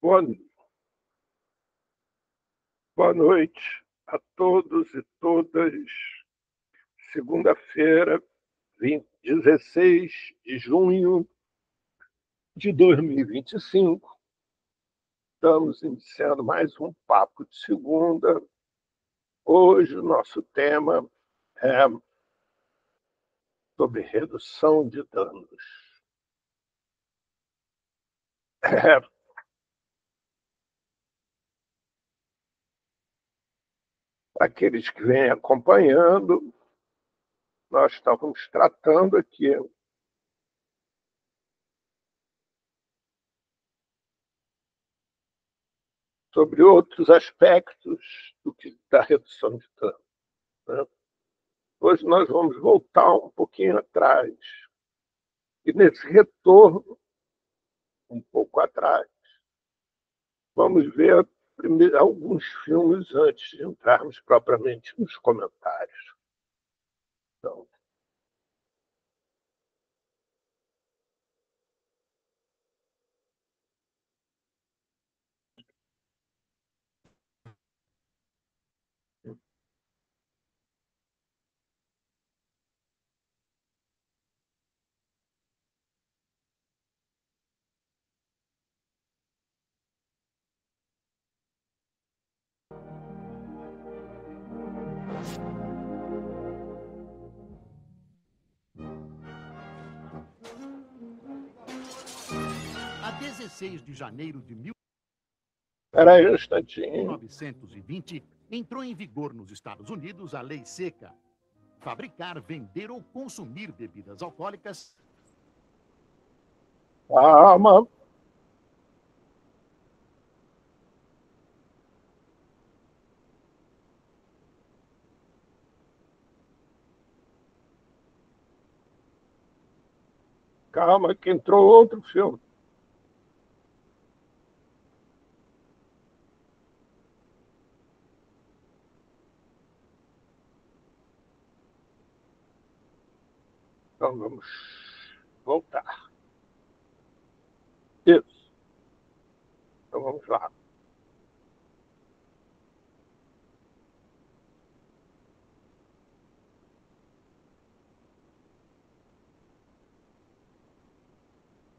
Boa, boa noite a todos e todas. Segunda-feira, 16 de junho de 2025. Estamos iniciando mais um Papo de Segunda. Hoje o nosso tema é sobre redução de danos. Aqueles que vêm acompanhando, nós estávamos tratando aqui sobre outros aspectos da redução de danos, né? Hoje nós vamos voltar um pouquinho atrás. E nesse retorno, um pouco atrás, vamos ver primeiro alguns filmes antes de entrarmos propriamente nos comentários. Então, A 16 de janeiro de espera aí um instantinho. 1920, entrou em vigor nos Estados Unidos a lei seca. Fabricar, vender ou consumir bebidas alcoólicas. Calma. Calma, que entrou outro filme. Então vamos voltar. Isso. Então vamos lá.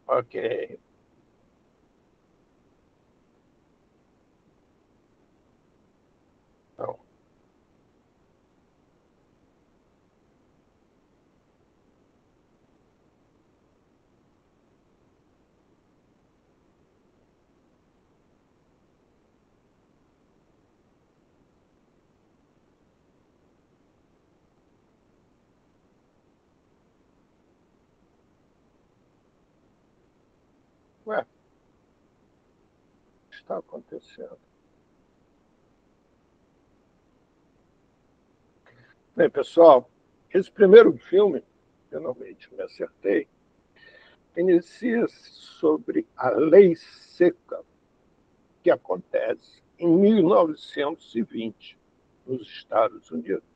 Ok. Então, ué, o que está acontecendo? Bem, pessoal, esse primeiro filme, finalmente me acertei, inicia-se sobre a lei seca que acontece em 1920 nos Estados Unidos.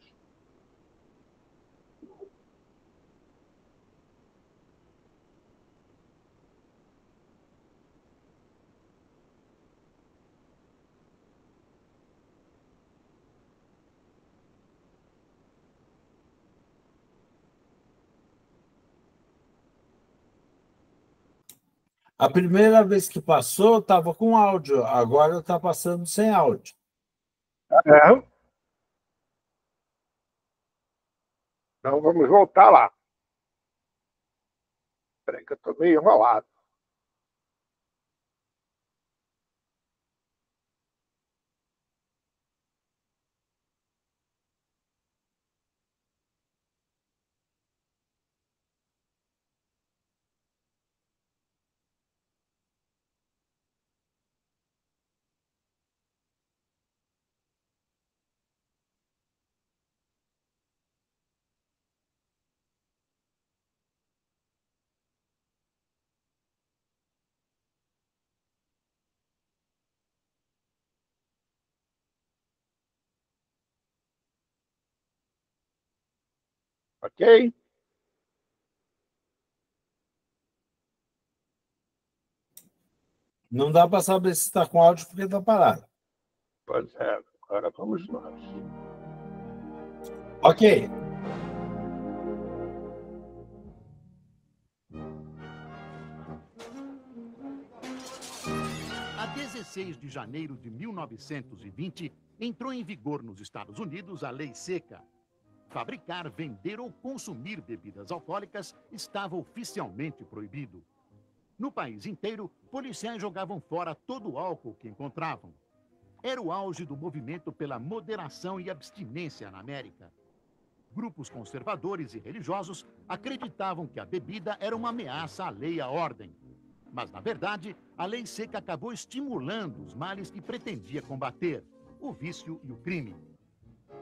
A primeira vez que passou, estava com áudio, agora está passando sem áudio. É. Então vamos voltar lá. Espera aí que eu estou meio enrolado. Ok? Não dá para saber se está com áudio porque está parado. Pois é, agora vamos nós. Ok. A 16 de janeiro de 1920, entrou em vigor nos Estados Unidos a Lei Seca. Fabricar, vender ou consumir bebidas alcoólicas estava oficialmente proibido. No país inteiro, policiais jogavam fora todo o álcool que encontravam. Era o auge do movimento pela moderação e abstinência na América. Grupos conservadores e religiosos acreditavam que a bebida era uma ameaça à lei e à ordem. Mas, na verdade, a lei seca acabou estimulando os males que pretendia combater: o vício e o crime.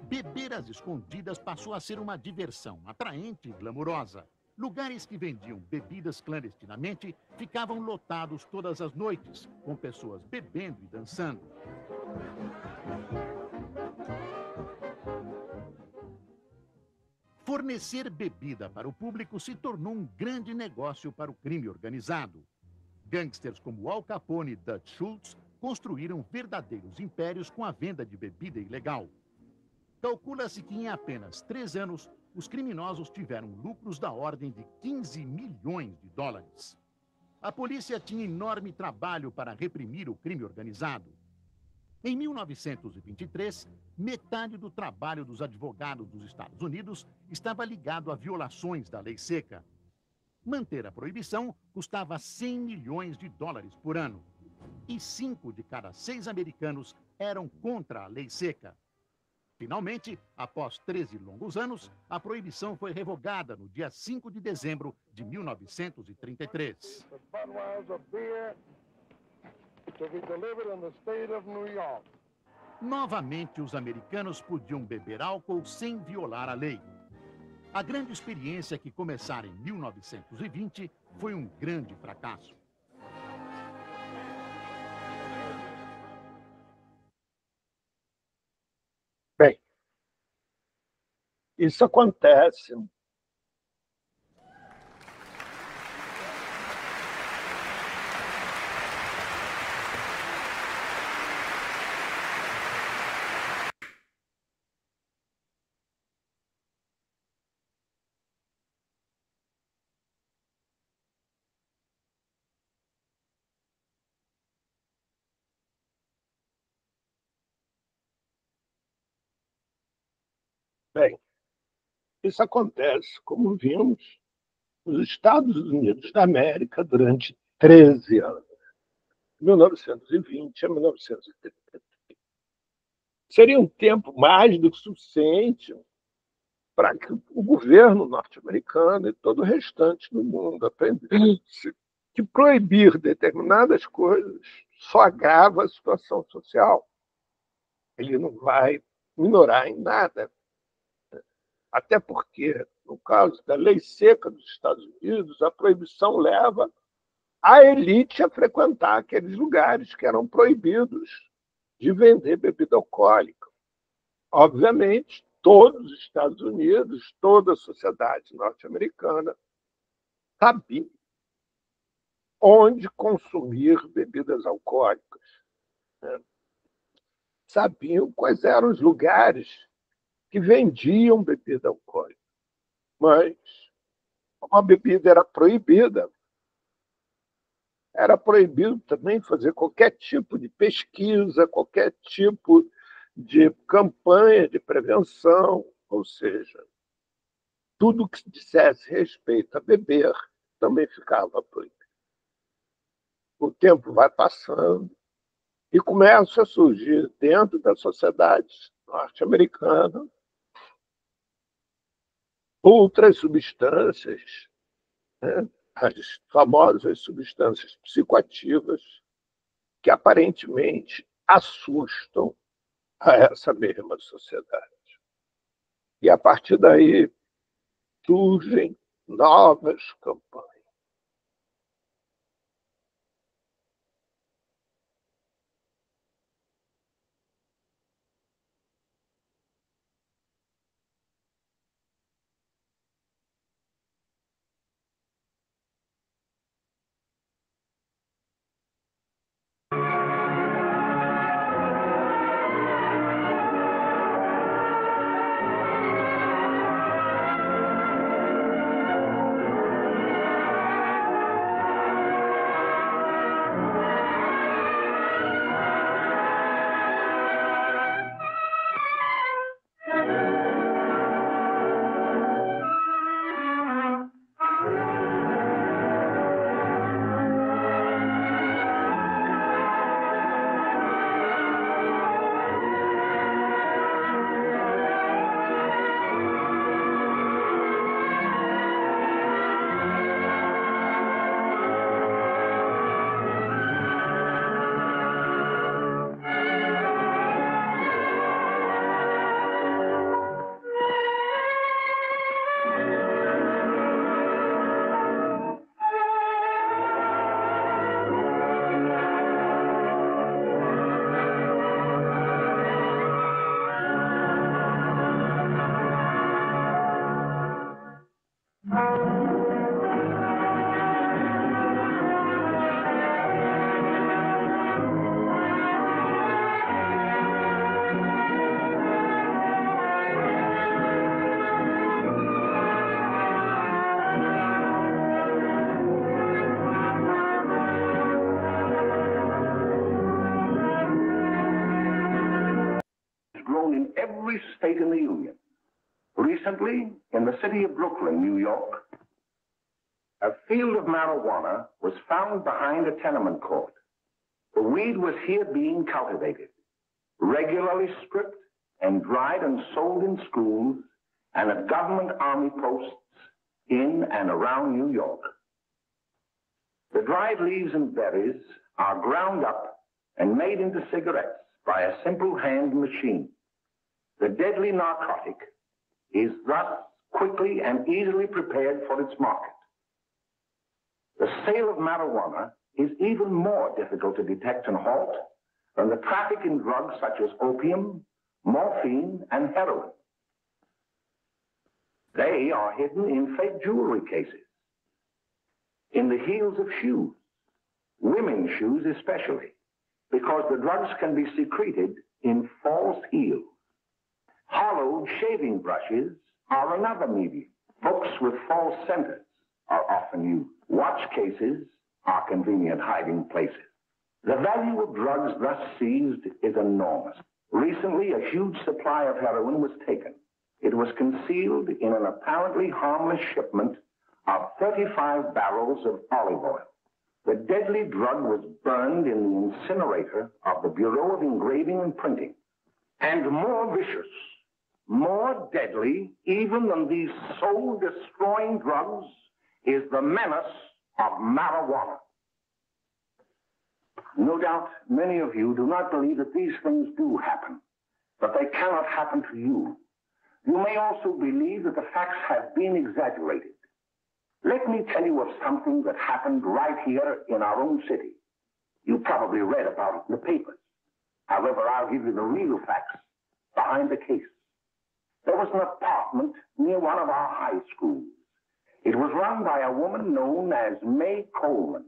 Beber às escondidas passou a ser uma diversão atraente e glamurosa. Lugares que vendiam bebidas clandestinamente ficavam lotados todas as noites, com pessoas bebendo e dançando. Fornecer bebida para o público se tornou um grande negócio para o crime organizado. Gangsters como Al Capone e Dutch Schultz construíram verdadeiros impérios com a venda de bebida ilegal. Calcula-se que em apenas 3 anos, os criminosos tiveram lucros da ordem de 15 milhões de dólares. A polícia tinha enorme trabalho para reprimir o crime organizado. Em 1923, metade do trabalho dos advogados dos Estados Unidos estava ligado a violações da lei seca. Manter a proibição custava 100 milhões de dólares por ano. E 5 de cada 6 americanos eram contra a lei seca. Finalmente, após 13 longos anos, a proibição foi revogada no dia 5 de dezembro de 1933. Novamente, os americanos podiam beber álcool sem violar a lei. A grande experiência, que começara em 1920, foi um grande fracasso. Bem, isso acontece. Bem, isso acontece, como vimos, nos Estados Unidos da América durante 13 anos, 1920 a 1930. Seria um tempo mais do que suficiente para que o governo norte-americano e todo o restante do mundo aprendesse que proibir determinadas coisas só agrava a situação social. Ele não vai minorar em nada, até porque, no caso da lei seca dos Estados Unidos, a proibição leva a elite a frequentar aqueles lugares que eram proibidos de vender bebida alcoólica. Obviamente, todos os Estados Unidos, toda a sociedade norte-americana sabia onde consumir bebidas alcoólicas, né? Sabiam quais eram os lugares que vendiam bebida alcoólica. Mas, como a bebida era proibido também fazer qualquer tipo de pesquisa, qualquer tipo de campanha de prevenção, ou seja, tudo que dissesse respeito a beber também ficava proibido. O tempo vai passando e começa a surgir dentro da sociedade norte-americana outras substâncias, né? As famosas substâncias psicoativas, que aparentemente assustam a essa mesma sociedade. E a partir daí surgem novas campanhas. in every state in the Union. Recently, in the city of Brooklyn, New York, a field of marijuana was found behind a tenement court. The weed was here being cultivated, regularly stripped and dried and sold in schools and at government army posts in and around New York. The dried leaves and berries are ground up and made into cigarettes by a simple hand machine. The deadly narcotic is thus quickly and easily prepared for its market. The sale of marijuana is even more difficult to detect and halt than the traffic in drugs such as opium, morphine, and heroin. They are hidden in fake jewelry cases, in the heels of shoes, women's shoes especially, because the drugs can be secreted in false heels. Hollowed shaving brushes are another medium. Books with false centers are often used. Watch cases are convenient hiding places. The value of drugs thus seized is enormous. Recently, a huge supply of heroin was taken. It was concealed in an apparently harmless shipment of 35 barrels of olive oil. The deadly drug was burned in the incinerator of the Bureau of Engraving and Printing. And more vicious, more deadly, even than these soul-destroying drugs, is the menace of marijuana. No doubt many of you do not believe that these things do happen, but they cannot happen to you. You may also believe that the facts have been exaggerated. Let me tell you of something that happened right here in our own city. You probably read about it in the papers. However, I'll give you the real facts behind the case. There was an apartment near one of our high schools. It was run by a woman known as May Coleman.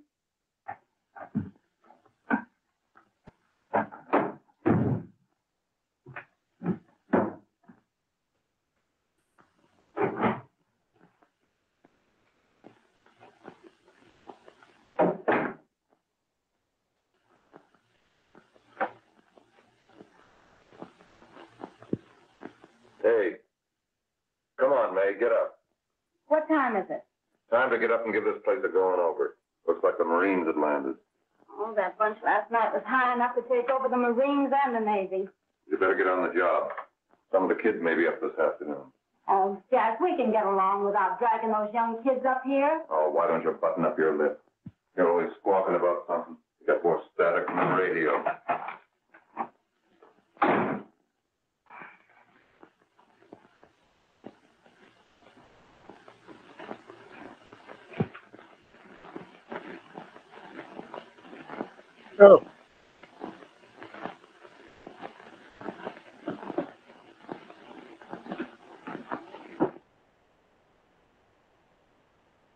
Hey, come on, May, get up. What time is it? Time to get up and give this place a going over. Looks like the Marines had landed. Oh, that bunch last night was high enough to take over the Marines and the Navy. You better get on the job. Some of the kids may be up this afternoon. Oh, Jack, we can get along without dragging those young kids up here. Oh, why don't you button up your lip? You're always squawking about something. You got more static from the radio. Oh.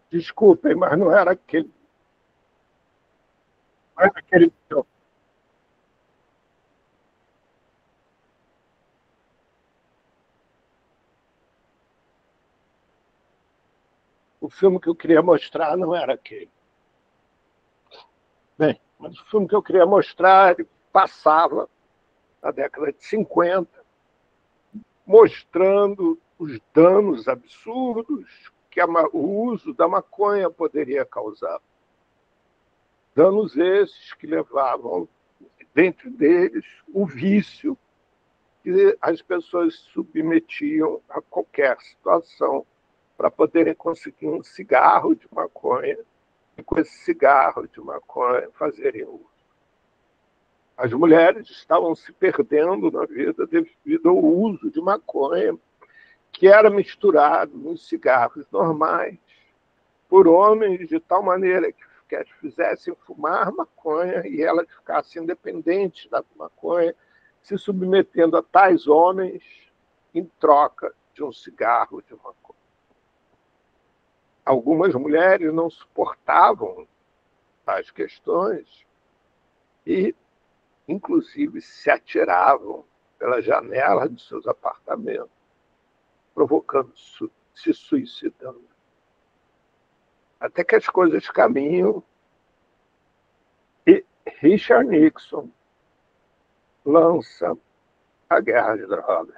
Desculpem, mas não era aquele. Não era aquele filme. O filme que eu queria mostrar não era aquele. Bem, mas o filme que eu queria mostrar ele passava na década de 50, mostrando os danos absurdos que o uso da maconha poderia causar. Danos esses que levavam, dentro deles, o vício que as pessoas se submetiam a qualquer situação para poderem conseguir um cigarro de maconha e, com esse cigarro de maconha, fazerem uso. As mulheres estavam se perdendo na vida devido ao uso de maconha, que era misturado nos cigarros normais por homens de tal maneira que as fizessem fumar maconha e elas ficassem independentes da maconha, se submetendo a tais homens em troca de um cigarro de maconha. Algumas mulheres não suportavam tais questões e, inclusive, se atiravam pela janela de seus apartamentos, se suicidando. Até que as coisas caminham e Richard Nixon lança a guerra às drogas.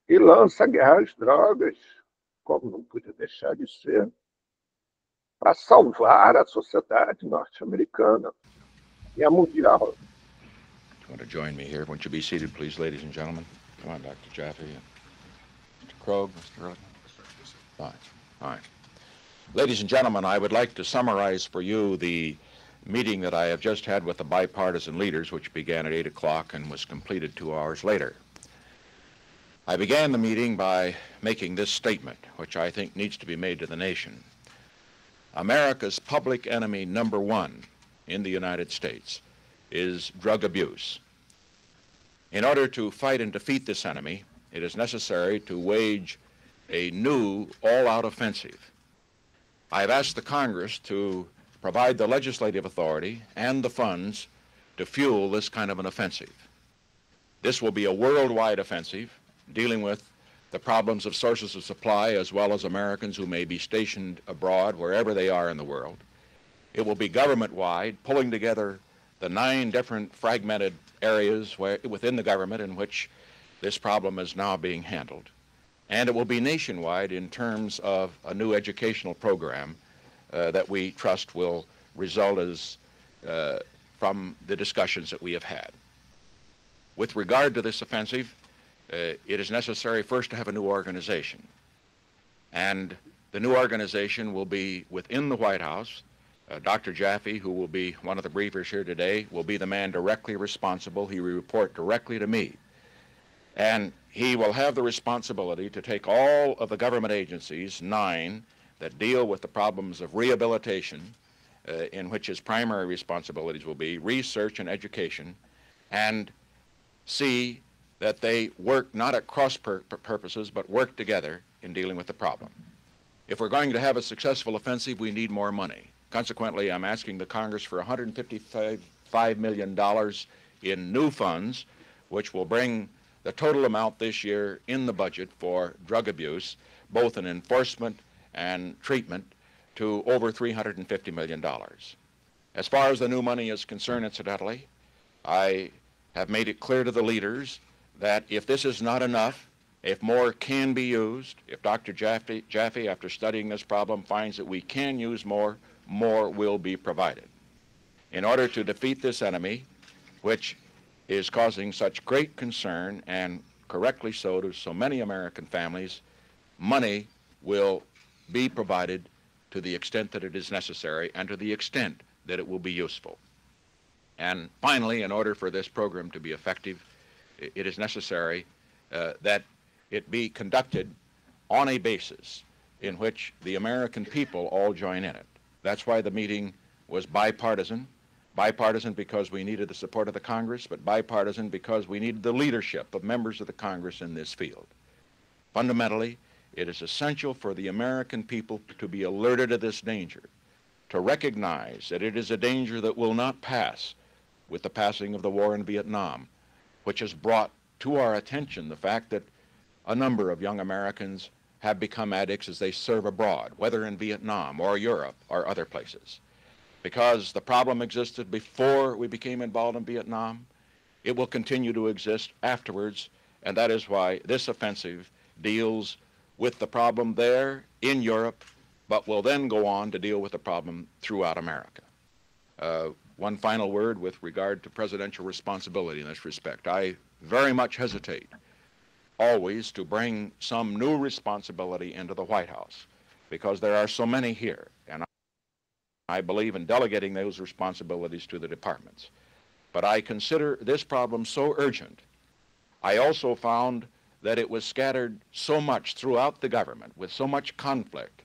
E lança a guerra às drogas, como não podia deixar de ser, para salvar a sociedade norte-americana e a mundial. You want to join me here? Won't you be seated, please, ladies and gentlemen? Come on, Dr. Jaffe. Mr. Krogh, Mr. Ehrlichman. Fine. All right. Ladies and gentlemen, I would like to summarize for you the meeting that I have just had with the bipartisan leaders, which began at 8 o'clock and was completed 2 hours later. I began the meeting by making this statement, which I think needs to be made to the nation. America's public enemy number one in the United States is drug abuse. In order to fight and defeat this enemy, it is necessary to wage a new all-out offensive. I have asked the Congress to provide the legislative authority and the funds to fuel this kind of an offensive. This will be a worldwide offensive dealing with the problems of sources of supply as well as Americans who may be stationed abroad wherever they are in the world. It will be government-wide, pulling together the 9 different fragmented areas within the government in which this problem is now being handled. And it will be nationwide in terms of a new educational program that we trust will result from the discussions that we have had. With regard to this offensive, it is necessary first to have a new organization. And the new organization will be within the White House. Dr. Jaffe, who will be one of the briefers here today, will be the man directly responsible. He will report directly to me. And he will have the responsibility to take all of the government agencies, 9, that deal with the problems of rehabilitation, in which his primary responsibilities will be research and education, and see that they work not at cross purposes, but work together in dealing with the problem. If we're going to have a successful offensive, we need more money. Consequently, I'm asking the Congress for $155 million in new funds, which will bring the total amount this year in the budget for drug abuse, both in enforcement and treatment, to over $350 million. As far as the new money is concerned, incidentally, I have made it clear to the leaders that if this is not enough, if more can be used, if Dr. Jaffe, after studying this problem, finds that we can use more, more will be provided. In order to defeat this enemy, which is causing such great concern, and correctly so, to so many American families, money will be provided to the extent that it is necessary and to the extent that it will be useful. And finally, in order for this program to be effective, it is necessary that it be conducted on a basis in which the American people all join in it. That's why the meeting was bipartisan. Bipartisan because we needed the support of the Congress, but bipartisan because we needed the leadership of members of the Congress in this field. Fundamentally, it is essential for the American people to be alerted to this danger, to recognize that it is a danger that will not pass with the passing of the war in Vietnam, which has brought to our attention the fact that a number of young Americans have become addicts as they serve abroad, whether in Vietnam or Europe or other places. Because the problem existed before we became involved in Vietnam, it will continue to exist afterwards, and that is why this offensive deals with the problem there in Europe, but will then go on to deal with the problem throughout America. One final word with regard to presidential responsibility in this respect. I very much hesitate always to bring some new responsibility into the White House because there are so many here, and I believe in delegating those responsibilities to the departments. But I consider this problem so urgent. I also found that it was scattered so much throughout the government with so much conflict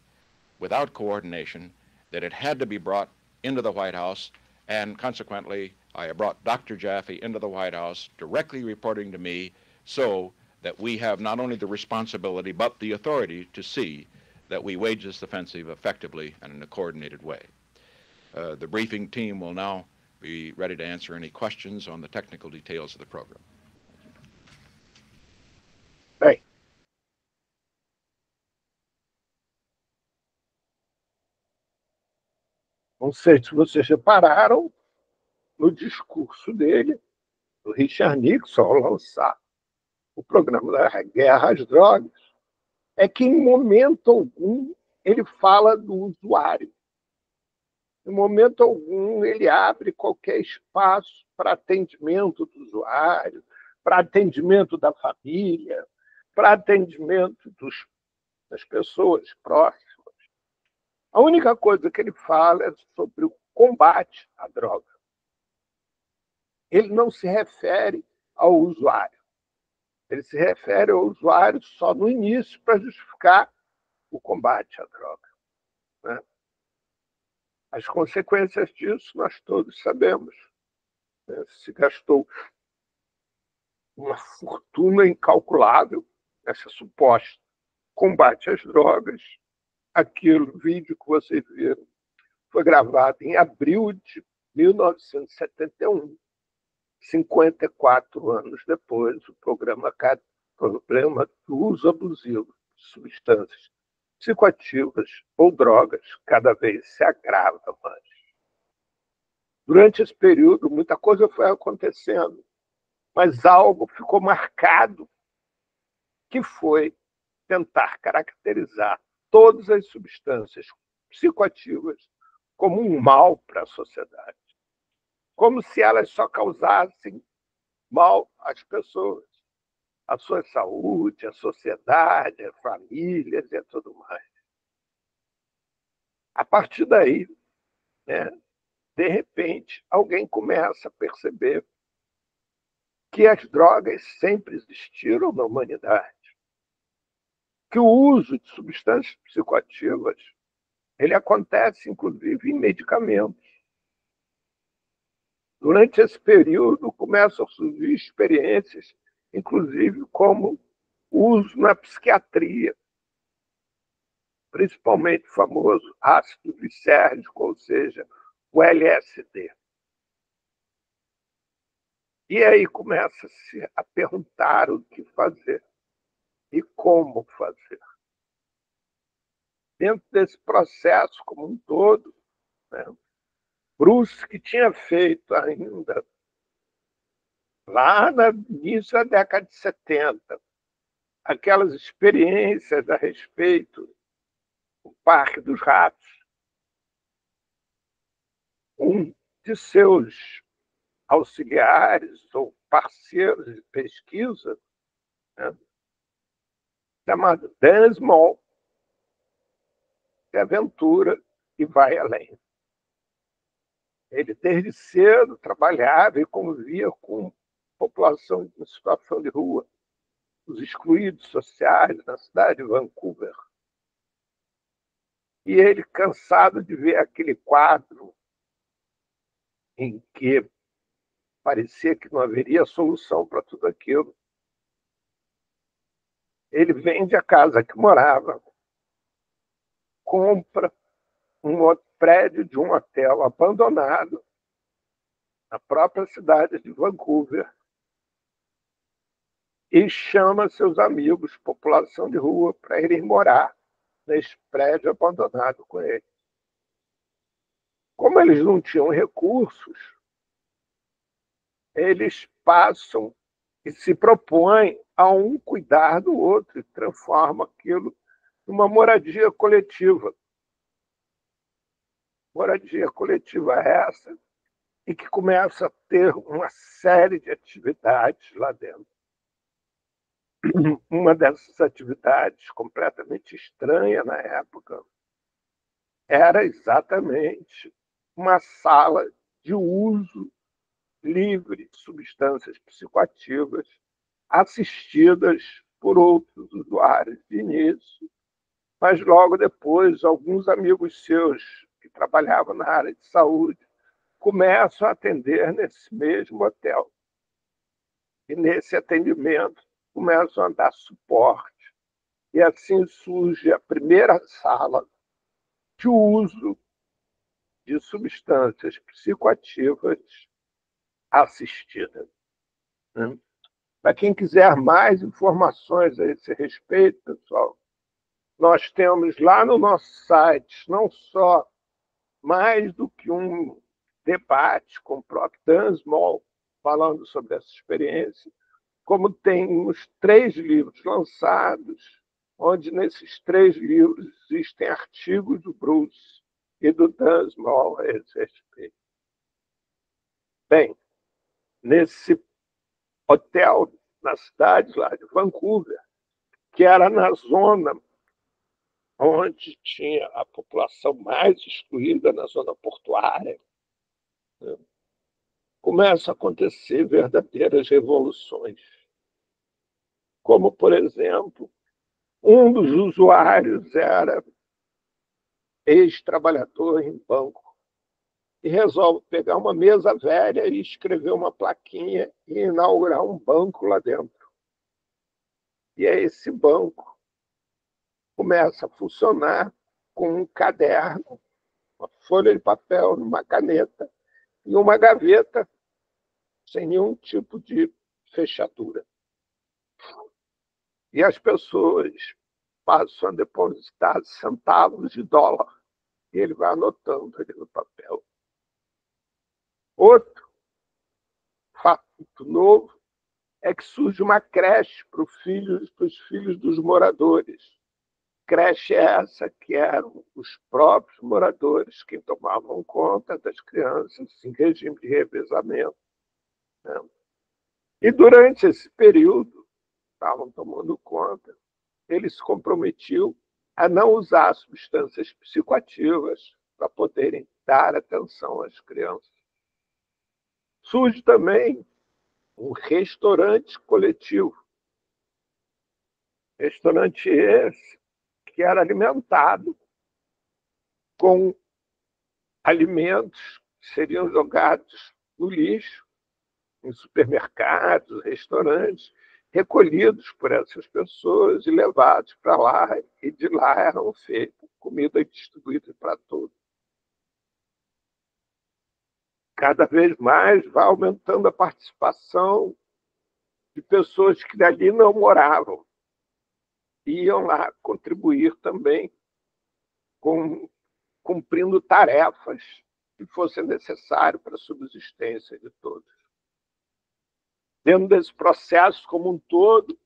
without coordination that it had to be brought into the White House, and consequently I have brought Dr. Jaffe into the White House directly reporting to me so that we have not only the responsibility but the authority to see that we wage this offensive effectively and in a coordinated way. The briefing team will now be ready to answer any questions on the technical details of the program. Bem, Não sei se vocês repararam no discurso dele, do Richard Nixon, ao lançar o programa da guerra às drogas, é que em momento algum ele fala do usuário. Em momento algum ele abre qualquer espaço para atendimento do usuário, para atendimento da família, para atendimento das pessoas próximas. A única coisa que ele fala é sobre o combate à droga. Ele não se refere ao usuário. Ele se refere ao usuário só no início para justificar o combate à droga, né? As consequências disso nós todos sabemos, né? Se gastou uma fortuna incalculável nessa suposta combate às drogas. Aquele vídeo que vocês viram foi gravado em abril de 1971, 54 anos depois. O problema do uso abusivo de substâncias psicoativas ou drogas cada vez se agrava mais. Durante esse período, muita coisa foi acontecendo, mas algo ficou marcado, que foi tentar caracterizar todas as substâncias psicoativas como um mal para a sociedade, como se elas só causassem mal às pessoas, à sua saúde, à sociedade, às famílias e a tudo mais. A partir daí, né, de repente, alguém começa a perceber que as drogas sempre existiram na humanidade, que o uso de substâncias psicoativas ele acontece, inclusive, em medicamentos. Durante esse período, começam a surgir experiências, inclusive como uso na psiquiatria, principalmente o famoso ácido lisérgico, ou seja, o LSD. E aí começa-se a perguntar o que fazer e como fazer. Dentro desse processo como um todo, né, Bruce, que tinha feito ainda lá no início da década de 70, aquelas experiências a respeito do Parque dos Ratos, um de seus auxiliares ou parceiros de pesquisa, né, chamado Dan Small, se aventura e vai além. Ele, desde cedo, trabalhava e convivia com população em situação de rua, os excluídos sociais na cidade de Vancouver. E ele, cansado de ver aquele quadro em que parecia que não haveria solução para tudo aquilo, ele vende a casa que morava, compra um prédio de um hotel abandonado na própria cidade de Vancouver e chama seus amigos, população de rua, para irem morar nesse prédio abandonado com ele. Como eles não tinham recursos, eles passam e se propõem a um cuidar do outro e transformam aquilo numa moradia coletiva. Moradia coletiva essa e que começa a ter uma série de atividades lá dentro. Uma dessas atividades, completamente estranha na época, era exatamente uma sala de uso livre de substâncias psicoativas assistidas por outros usuários de início, mas logo depois alguns amigos seus que trabalhavam na área de saúde começam a atender nesse mesmo hotel. E nesse atendimento começam a dar suporte. E assim surge a primeira sala de uso de substâncias psicoativas assistida. Para quem quiser mais informações a esse respeito, pessoal, nós temos lá no nosso site não só mais do que um debate com o próprio Dan Small falando sobre essa experiência, como tem os 3 livros lançados, onde nesses 3 livros existem artigos do Bruce e do Dan Small a esse respeito. Bem, nesse hotel na cidade lá de Vancouver, que era na zona onde tinha a população mais excluída, na zona portuária, né, começam a acontecer verdadeiras revoluções. Como, por exemplo, um dos usuários era ex-trabalhador em banco e resolve pegar uma mesa velha e escrever uma plaquinha e inaugurar um banco lá dentro. E aí esse banco começa a funcionar com um caderno, uma folha de papel, uma caneta e uma gaveta sem nenhum tipo de fechadura. E as pessoas passam a depositar centavos de dólar e ele vai anotando ali no papel. Outro fato novo é que surge uma creche para os filhos dos moradores. Creche essa que eram os próprios moradores que tomavam conta das crianças em regime de revezamento, né? E durante esse período, estavam tomando conta, ele se comprometiu a não usar substâncias psicoativas para poderem dar atenção às crianças. Surge também um restaurante coletivo. Restaurante esse que era alimentado com alimentos que seriam jogados no lixo, em supermercados, restaurantes, recolhidos por essas pessoas e levados para lá, e de lá eram feitas comida distribuída para todos. Cada vez mais vai aumentando a participação de pessoas que dali não moravam. Iam lá contribuir também, cumprindo tarefas que fossem necessárias para a subsistência de todos. Dentro desse processo como um todo,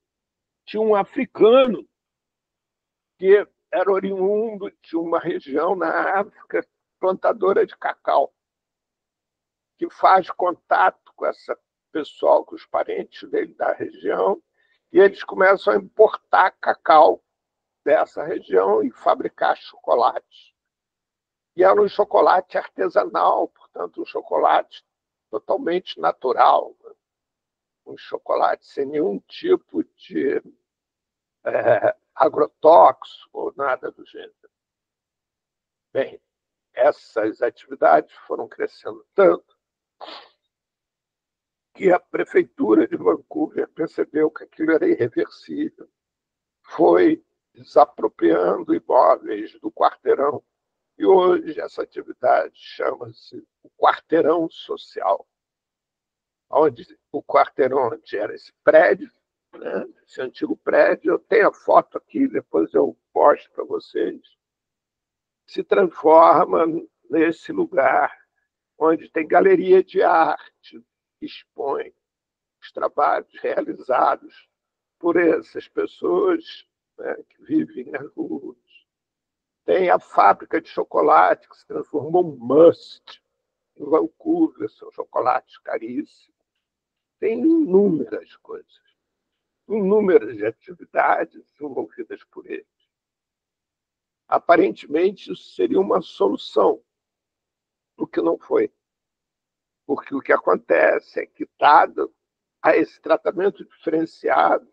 tinha um africano que era oriundo de uma região na África, plantadora de cacau, que faz contato com esse pessoal, com os parentes dele da região, e eles começam a importar cacau dessa região e fabricar chocolate. E era um chocolate artesanal, portanto, um chocolate totalmente natural, um chocolate sem nenhum tipo de agrotóxico ou nada do gênero. Bem, essas atividades foram crescendo tanto que a prefeitura de Vancouver percebeu que aquilo era irreversível. Foi desapropriando imóveis do quarteirão. E hoje essa atividade chama-se o quarteirão social, onde o quarteirão onde era esse prédio, né, esse antigo prédio, eu tenho a foto aqui, depois eu posto para vocês, se transforma nesse lugar onde tem galeria de arte que expõe os trabalhos realizados por essas pessoas, né, que vivem nas ruas. Tem a fábrica de chocolate que se transformou em must em Vancouver, são chocolates caríssimos. Tem inúmeras coisas, inúmeras atividades desenvolvidas por eles. Aparentemente, isso seria uma solução, o que não foi. Porque o que acontece é que, dado a esse tratamento diferenciado,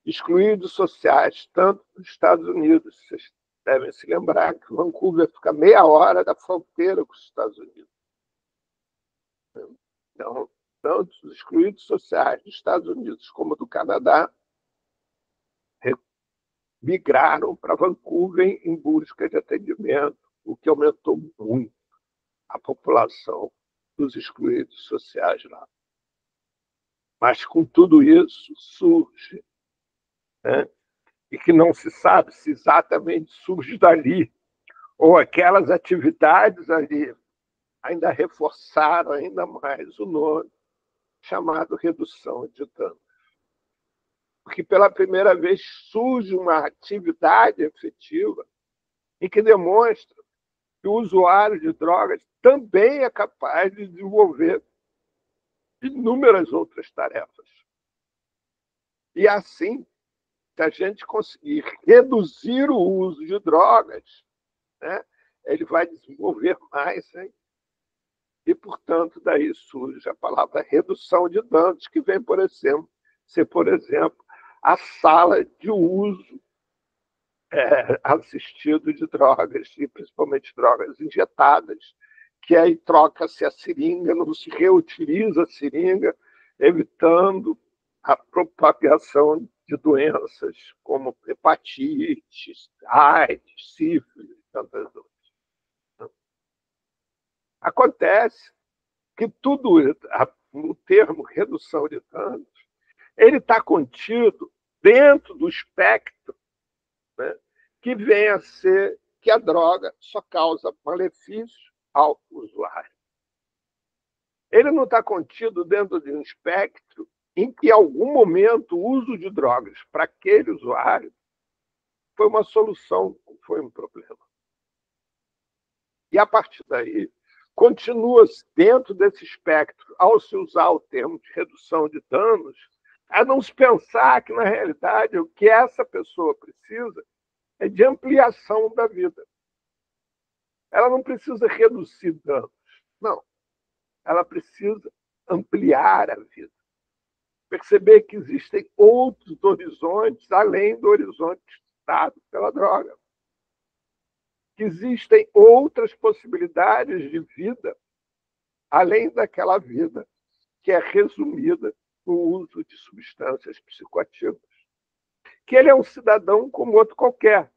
excluídos sociais, tanto nos Estados Unidos, vocês devem se lembrar que Vancouver fica meia hora da fronteira com os Estados Unidos. Então, tanto os excluídos sociais dos Estados Unidos como do Canadá migraram para Vancouver em busca de atendimento, o que aumentou muito a população dos excluídos sociais lá. Mas, com tudo isso, surge, né, e que não se sabe se exatamente surge dali ou aquelas atividades ali ainda reforçaram ainda mais o nome, chamado redução de danos. Porque pela primeira vez surge uma atividade efetiva em que demonstra que o usuário de drogas também é capaz de desenvolver inúmeras outras tarefas. E assim, se a gente conseguir reduzir o uso de drogas, né, ele vai desenvolver mais, hein? E, portanto, daí surge a palavra redução de danos, que vem, por exemplo, a sala de uso assistido de drogas, e principalmente drogas injetadas, que aí troca-se a seringa, não se reutiliza a seringa, evitando a propagação de doenças como hepatite, AIDS, sífilis e tantas outras. Acontece que tudo, o termo redução de danos, ele está contido dentro do espectro, né, que vem a ser que a droga só causa malefício ao usuário. Ele não está contido dentro de um espectro em que, em algum momento, o uso de drogas para aquele usuário foi uma solução, foi um problema. E, a partir daí, continua dentro desse espectro, ao se usar o termo de redução de danos, a não se pensar que, na realidade, o que essa pessoa precisa é de ampliação da vida. Ela não precisa reduzir danos, não. Ela precisa ampliar a vida. Perceber que existem outros horizontes além do horizonte dado pela droga. Que existem outras possibilidades de vida além daquela vida que é resumida no uso de substâncias psicoativas. Que ele é um cidadão como outro qualquer.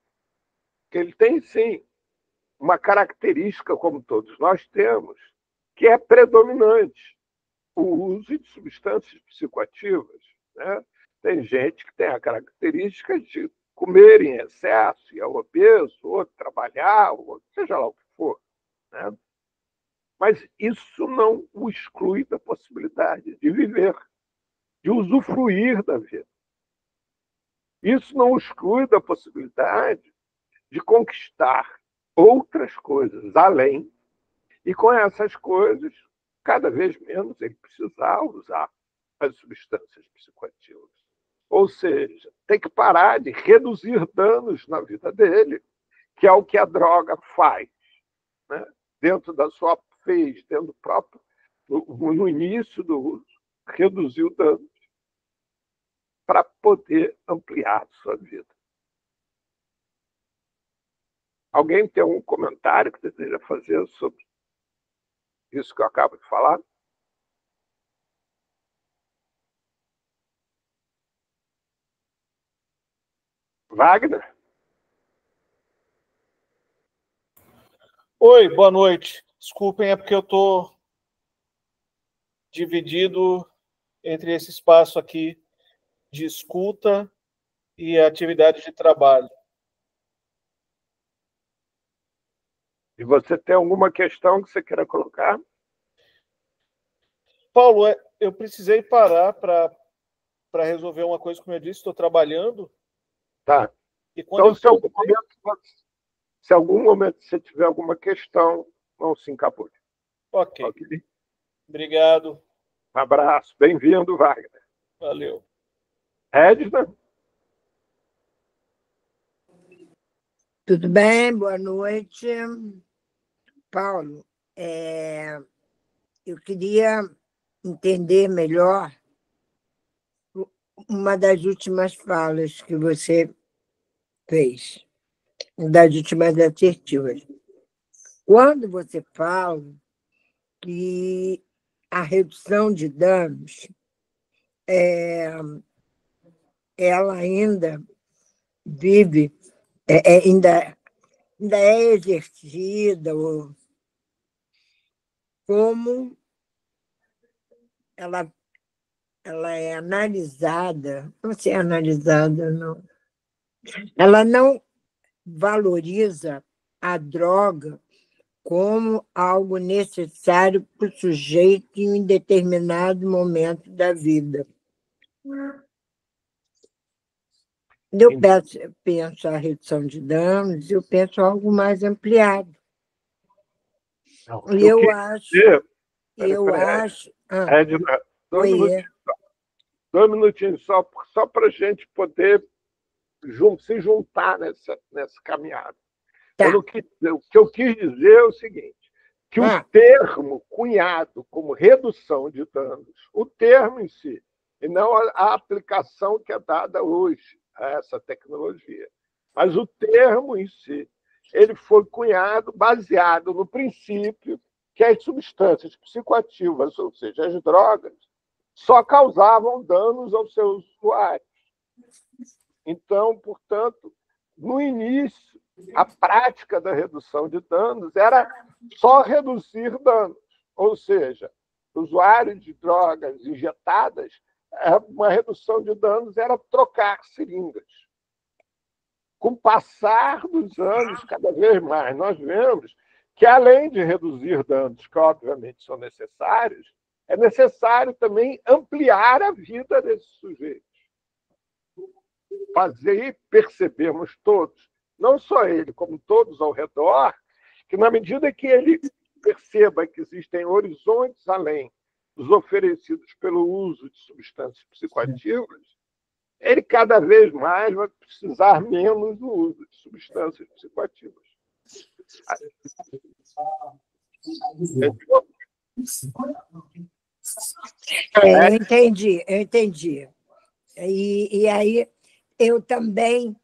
Que ele tem, sim, uma característica, como todos nós temos, que é predominante, o uso de substâncias psicoativas. Né? Tem gente que tem a característica de comer em excesso e é obeso, outro trabalhar, outro, seja lá o que for. Né? Mas isso não o exclui da possibilidade de viver, de usufruir da vida. Isso não o exclui da possibilidade de conquistar outras coisas além, e com essas coisas, cada vez menos ele precisar usar as substâncias psicoativas. Ou seja, tem que parar de reduzir danos na vida dele, que é o que a droga faz. Né? Dentro da sua fez, dentro do próprio, no início do uso, reduziu danos para poder ampliar a sua vida. Alguém tem algum comentário que deseja fazer sobre isso que eu acabo de falar? Wagner? Oi, boa noite. Desculpem, é porque eu estou dividido entre esse espaço aqui de escuta e atividade de trabalho. E você tem alguma questão que você queira colocar? Paulo, eu precisei parar para resolver uma coisa, como eu disse, estou trabalhando. Tá. E quando então, se algum momento você tiver alguma questão, não se encapule. Ok. Obrigado. Um abraço. Bem-vindo, Wagner. Valeu. Edna? Tudo bem? Boa noite. Paulo, eu queria entender melhor uma das últimas falas que você fez, das últimas assertivas. Quando você fala que a redução de danos ela ainda vive, ainda é exercida, como ela é analisada, não sei analisada, não. Ela não valoriza a droga como algo necessário para o sujeito em um determinado momento da vida. Eu penso a redução de danos, eu penso algo mais ampliado. E eu acho... Edna, dois minutinhos só para a gente poder se juntar nessa caminhada. Tá. O que eu quis dizer é o seguinte, que o termo cunhado como redução de danos, o termo em si, e não a aplicação que é dada hoje a essa tecnologia, mas o termo em si, ele foi cunhado baseado no princípio que as substâncias psicoativas, ou seja, as drogas, só causavam danos aos seus usuários. Então, portanto, no início, a prática da redução de danos era só reduzir danos, ou seja, usuários de drogas injetadas, uma redução de danos era trocar seringas. Com o passar dos anos, cada vez mais, nós vemos que, além de reduzir danos, que obviamente são necessários, é necessário também ampliar a vida desses sujeitos. Fazer e percebermos todos, não só ele, como todos ao redor, que na medida que ele perceba que existem horizontes além dos oferecidos pelo uso de substâncias psicoativas, ele cada vez mais vai precisar menos do uso de substâncias psicoativas. Eu entendi. E aí eu também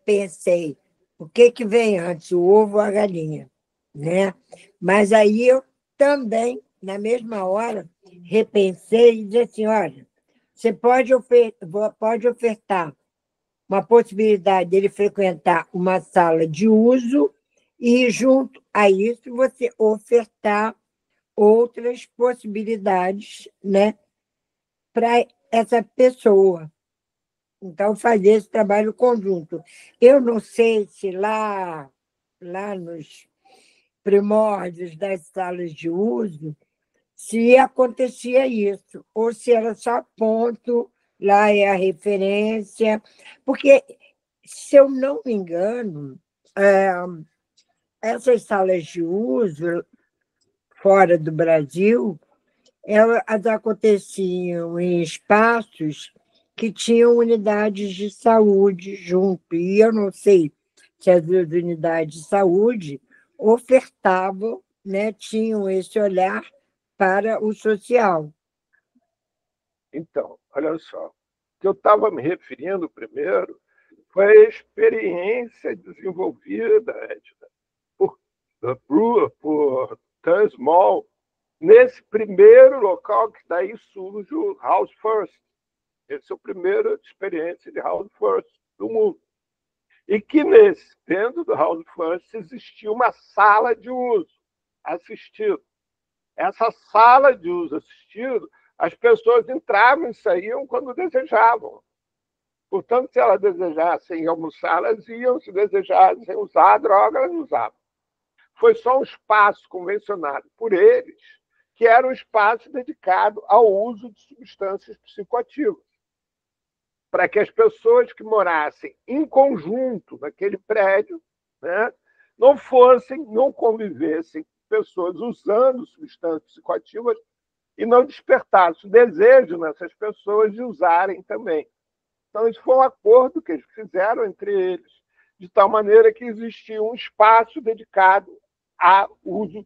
pensei, o que vem antes, o ovo ou a galinha? Né? Mas aí eu também, na mesma hora, repensei e disse assim, olha, você pode ofertar uma possibilidade dele frequentar uma sala de uso e, junto a isso, você ofertar outras possibilidades, né, para essa pessoa. Então, fazer esse trabalho conjunto. Eu não sei se lá nos primórdios das salas de uso, se acontecia isso, ou se era só ponto, lá é a referência, porque, se eu não me engano, essas salas de uso fora do Brasil, elas aconteciam em espaços que tinham unidades de saúde junto, e eu não sei se as unidades de saúde ofertavam, né, tinham esse olhar para o social. Então, olha só, o que eu estava me referindo primeiro foi a experiência desenvolvida, Edna, por Dan Small, nesse primeiro local que daí surge o House First. Essa é a primeira experiência de House First do mundo. E que dentro do House First existia uma sala de uso assistido. Essa sala de uso assistido, as pessoas entravam e saíam quando desejavam. Portanto, se elas desejassem almoçar, elas iam. Se desejassem usar a droga, elas usavam. Foi só um espaço convencionado por eles, que era um espaço dedicado ao uso de substâncias psicoativas, para que as pessoas que morassem em conjunto naquele prédio, né, não convivessem com pessoas usando substâncias psicoativas e não despertasse o desejo nessas pessoas de usarem também. Então, isso foi um acordo que eles fizeram entre eles, de tal maneira que existia um espaço dedicado ao uso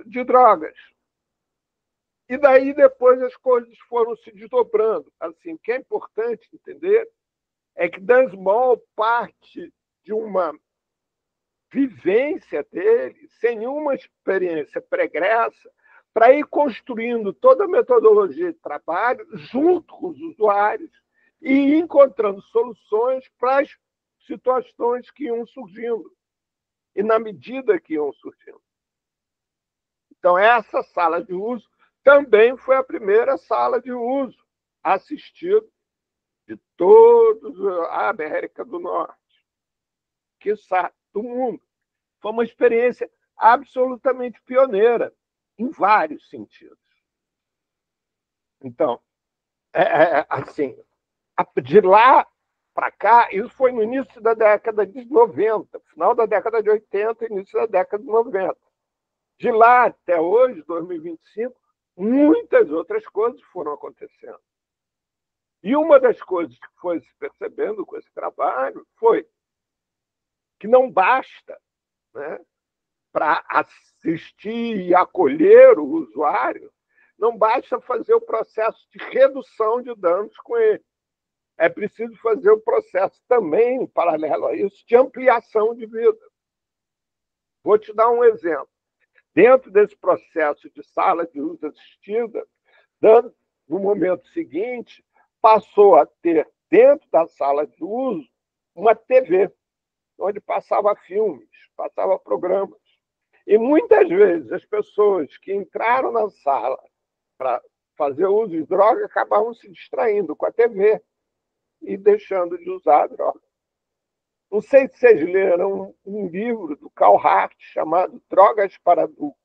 de drogas. E daí, depois, as coisas foram se desdobrando. Assim, o que é importante entender é que Dan Small parte de uma vivência dele, sem nenhuma experiência pregressa, para ir construindo toda a metodologia de trabalho junto com os usuários e ir encontrando soluções para as situações que iam surgindo e na medida que iam surgindo. Então, essa sala de uso também foi a primeira sala de uso assistida de toda a América do Norte, quiçá do mundo. Foi uma experiência absolutamente pioneira, em vários sentidos. Então, assim, de lá para cá, isso foi no início da década de 90, final da década de 80, início da década de 90. De lá até hoje, 2025, muitas outras coisas foram acontecendo. E uma das coisas que foi se percebendo com esse trabalho foi que não basta, né, para assistir e acolher o usuário, não basta fazer o processo de redução de danos com ele. É preciso fazer o processo também, em paralelo a isso, de ampliação de vida. Vou te dar um exemplo. Dentro desse processo de sala de uso assistida, no momento seguinte, passou a ter, dentro da sala de uso, uma TV, onde passava filmes, passava programas. E muitas vezes as pessoas que entraram na sala para fazer uso de droga acabavam se distraindo com a TV e deixando de usar a droga. Não sei se vocês leram um livro do Carl Hart chamado Drogas para Adultos.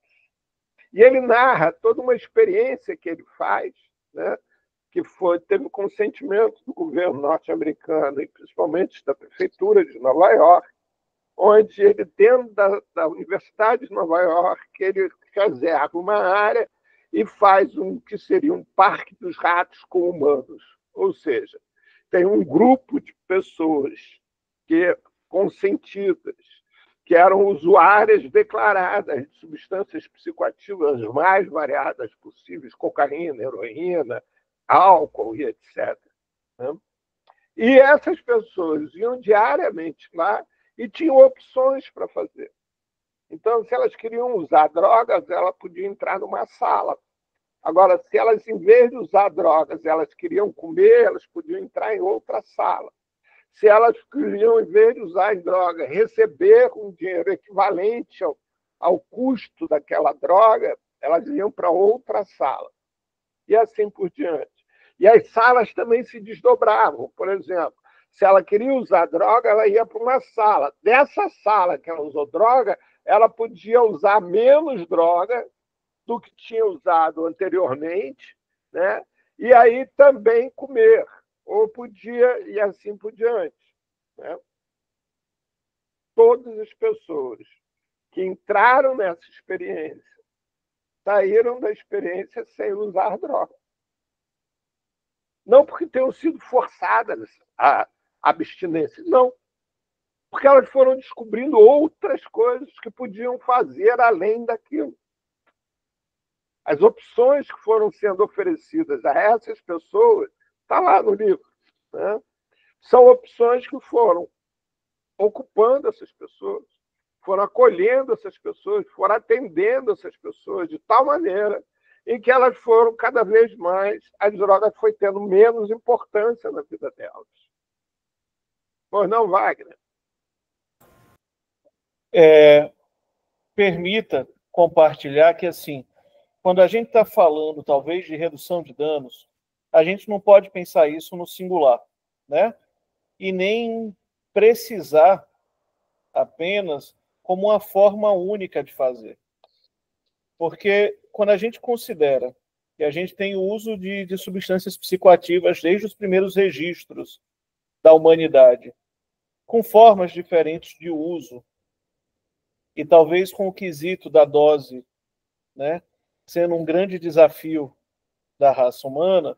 E ele narra toda uma experiência que ele faz, né, que teve o consentimento do governo norte-americano e principalmente da prefeitura de Nova York, onde ele, dentro da Universidade de Nova York, ele reserva uma área e faz que seria um parque dos ratos com humanos. Ou seja, tem um grupo de pessoas consentidas, que eram usuárias declaradas de substâncias psicoativas mais variadas possíveis, cocaína, heroína, álcool e etc. Né? E essas pessoas iam diariamente lá e tinham opções para fazer. Então, se elas queriam usar drogas, elas podiam entrar numa sala. Agora, se elas, em vez de usar drogas, elas queriam comer, elas podiam entrar em outra sala. Se elas queriam, em vez de usar droga, receber um dinheiro equivalente ao custo daquela droga, elas iam para outra sala. E assim por diante. E as salas também se desdobravam. Por exemplo, se ela queria usar droga, ela ia para uma sala. Dessa sala que ela usou droga, ela podia usar menos droga do que tinha usado anteriormente, né? E aí também comer, ou podia, e assim por diante. Né? Todas as pessoas que entraram nessa experiência saíram da experiência sem usar droga. Não porque tenham sido forçadas à abstinência, não. Porque elas foram descobrindo outras coisas que podiam fazer além daquilo. As opções que foram sendo oferecidas a essas pessoas, está lá no livro, né? São opções que foram ocupando essas pessoas, foram acolhendo essas pessoas, foram atendendo essas pessoas de tal maneira em que elas foram cada vez mais, a droga foi tendo menos importância na vida delas. Pois não, Wagner? Permita compartilhar que, assim, quando a gente está falando, talvez, de redução de danos, a gente não pode pensar isso no singular, né? E nem precisar apenas como uma forma única de fazer. Porque quando a gente considera que a gente tem o uso de substâncias psicoativas desde os primeiros registros da humanidade, com formas diferentes de uso, e talvez com o quesito da dose, né, sendo um grande desafio da raça humana,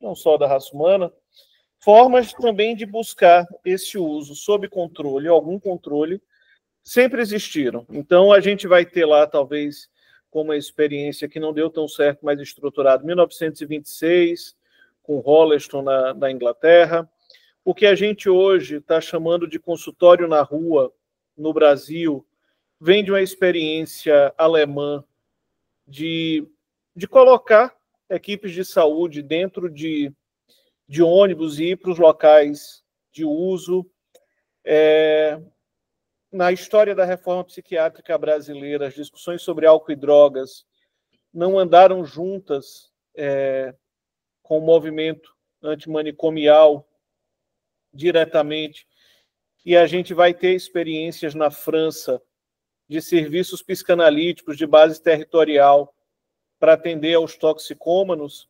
não só da raça humana, formas também de buscar esse uso sob controle, algum controle, sempre existiram. Então, a gente vai ter lá, talvez, como uma experiência que não deu tão certo, mas estruturado, 1926, com Rolleston na Inglaterra. O que a gente hoje está chamando de consultório na rua, no Brasil, vem de uma experiência alemã de colocar equipes de saúde dentro de ônibus e ir para os locais de uso. Na história da reforma psiquiátrica brasileira, as discussões sobre álcool e drogas não andaram juntas com o movimento antimanicomial diretamente. E a gente vai ter experiências na França de serviços psicanalíticos de base territorial para atender aos toxicômanos.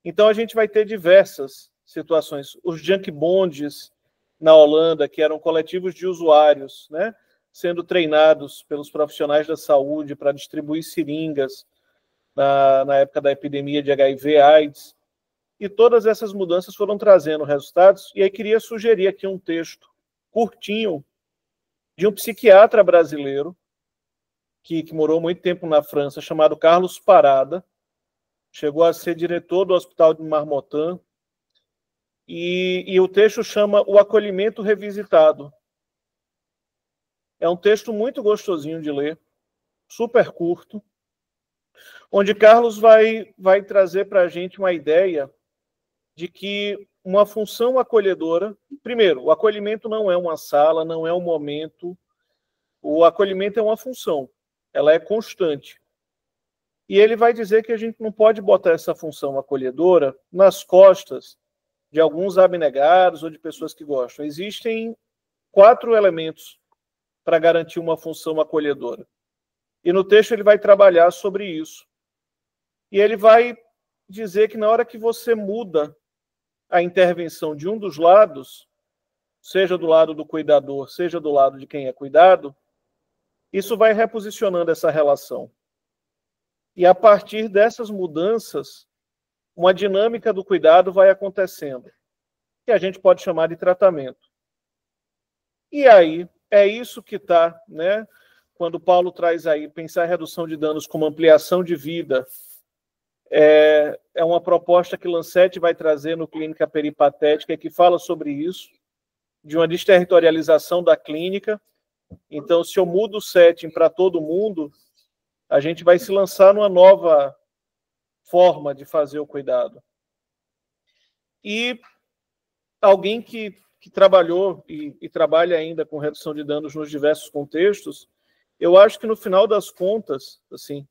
Então, a gente vai ter diversas situações. Os junk bonds na Holanda, que eram coletivos de usuários, né, sendo treinados pelos profissionais da saúde para distribuir seringas na época da epidemia de HIV/AIDS. E todas essas mudanças foram trazendo resultados. E aí queria sugerir aqui um texto curtinho de um psiquiatra brasileiro que morou muito tempo na França, chamado Carlos Parada. Chegou a ser diretor do Hospital de Marmottan. E o texto chama O Acolhimento Revisitado. É um texto muito gostosinho de ler, super curto, onde Carlos vai trazer para a gente uma ideia de que uma função acolhedora... Primeiro, o acolhimento não é uma sala, não é um momento. O acolhimento é uma função. Ela é constante. E ele vai dizer que a gente não pode botar essa função acolhedora nas costas de alguns abnegados ou de pessoas que gostam. Existem 4 elementos para garantir uma função acolhedora. E no texto ele vai trabalhar sobre isso. E ele vai dizer que na hora que você muda a intervenção de um dos lados, seja do lado do cuidador, seja do lado de quem é cuidado, isso vai reposicionando essa relação. E a partir dessas mudanças, uma dinâmica do cuidado vai acontecendo, que a gente pode chamar de tratamento. E aí, é isso que está, né? Quando Paulo traz aí, pensar a redução de danos como ampliação de vida, é uma proposta que Lancet vai trazer no Clínica Peripatética, que fala sobre isso, de uma desterritorialização da clínica. Então, se eu mudo o setting para todo mundo, a gente vai se lançar numa nova forma de fazer o cuidado. E alguém que trabalhou e trabalha ainda com redução de danos nos diversos contextos, eu acho que no final das contas, assim,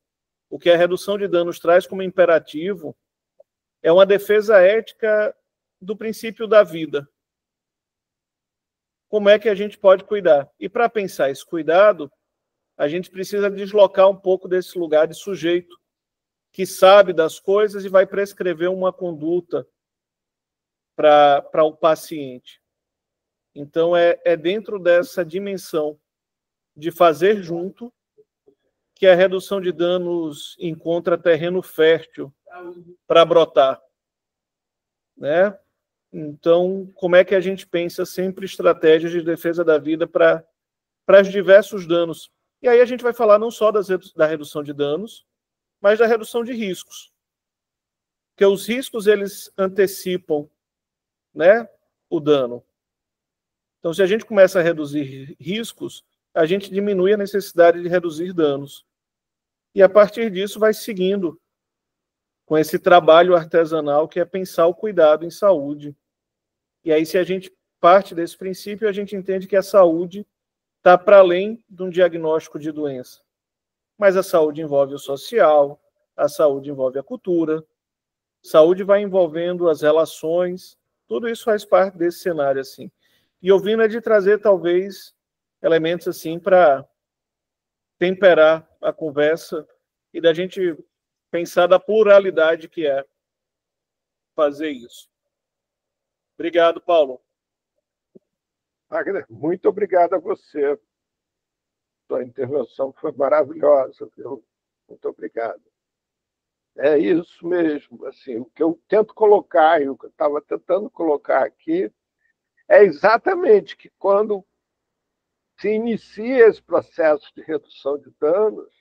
o que a redução de danos traz como imperativo é uma defesa ética do princípio da vida. Como é que a gente pode cuidar? E para pensar esse cuidado, a gente precisa deslocar um pouco desse lugar de sujeito que sabe das coisas e vai prescrever uma conduta para o paciente. Então, é dentro dessa dimensão de fazer junto que a redução de danos encontra terreno fértil para brotar, né? Então, como é que a gente pensa sempre estratégias de defesa da vida para os diversos danos? E aí a gente vai falar não só da redução de danos, mas da redução de riscos. Porque os riscos, eles antecipam, né, o dano. Então, se a gente começa a reduzir riscos, a gente diminui a necessidade de reduzir danos. E a partir disso vai seguindo com esse trabalho artesanal que é pensar o cuidado em saúde. E aí, se a gente parte desse princípio, a gente entende que a saúde está para além de um diagnóstico de doença. Mas a saúde envolve o social, a saúde envolve a cultura, saúde vai envolvendo as relações, tudo isso faz parte desse cenário, assim. E ouvindo é de trazer, talvez, elementos assim para temperar a conversa e da gente pensar da pluralidade que é fazer isso. Obrigado, Paulo. Wagner, muito obrigado a você. Sua intervenção foi maravilhosa, viu? Muito obrigado. É isso mesmo. Assim, o que eu tento colocar, e o que eu estava tentando colocar aqui, é exatamente que quando se inicia esse processo de redução de danos,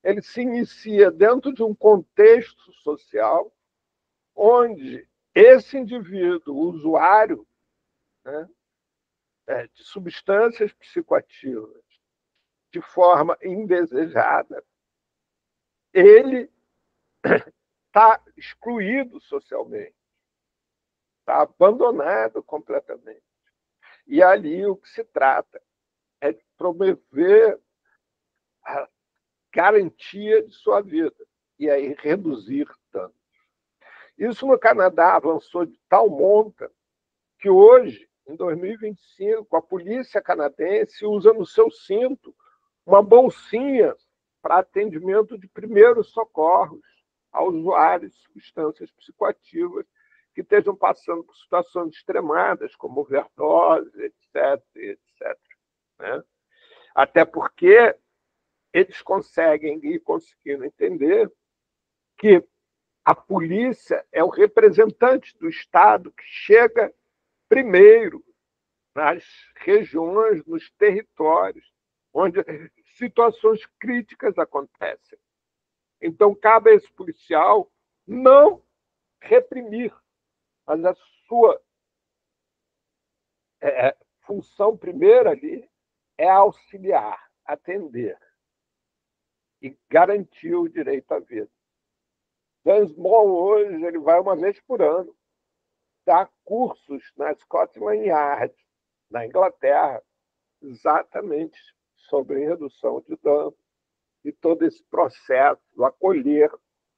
ele se inicia dentro de um contexto social onde esse indivíduo, o usuário, né, de substâncias psicoativas de forma indesejada, ele está excluído socialmente, está abandonado completamente. E ali o que se trata é de promover a garantia de sua vida e aí reduzir danos. Isso no Canadá avançou de tal monta que hoje, em 2025, a polícia canadense usa no seu cinto uma bolsinha para atendimento de primeiros socorros a usuários de substâncias psicoativas que estejam passando por situações extremadas, como overdose, etc., etc. Né? Até porque eles conseguem ir conseguindo entender que a polícia é o representante do Estado que chega primeiro nas regiões, nos territórios, onde situações críticas acontecem. Então, cabe a esse policial não reprimir, mas a sua função primeira ali é auxiliar, atender e garantir o direito à vida. Gunsmoke hoje ele vai uma vez por ano dar cursos na Scotland Yard, na Inglaterra, exatamente sobre redução de dano e todo esse processo do acolher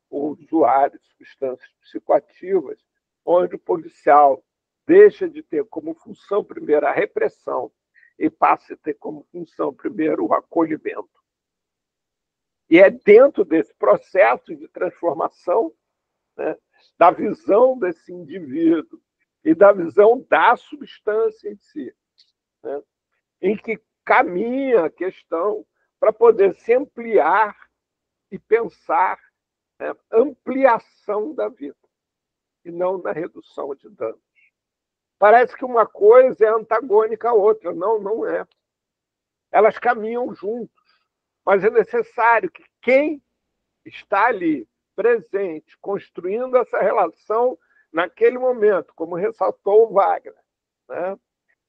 o usuário de substâncias psicoativas, onde o policial deixa de ter como função primeira a repressão e passa a ter como função primeiro o acolhimento. E é dentro desse processo de transformação, né, da visão desse indivíduo e da visão da substância em si, né, em que caminha a questão para poder se ampliar e pensar, né, ampliação da vida e não na redução de danos. Parece que uma coisa é antagônica à outra. Não, não é. Elas caminham juntos, mas é necessário que quem está ali presente, construindo essa relação naquele momento, como ressaltou o Wagner, né?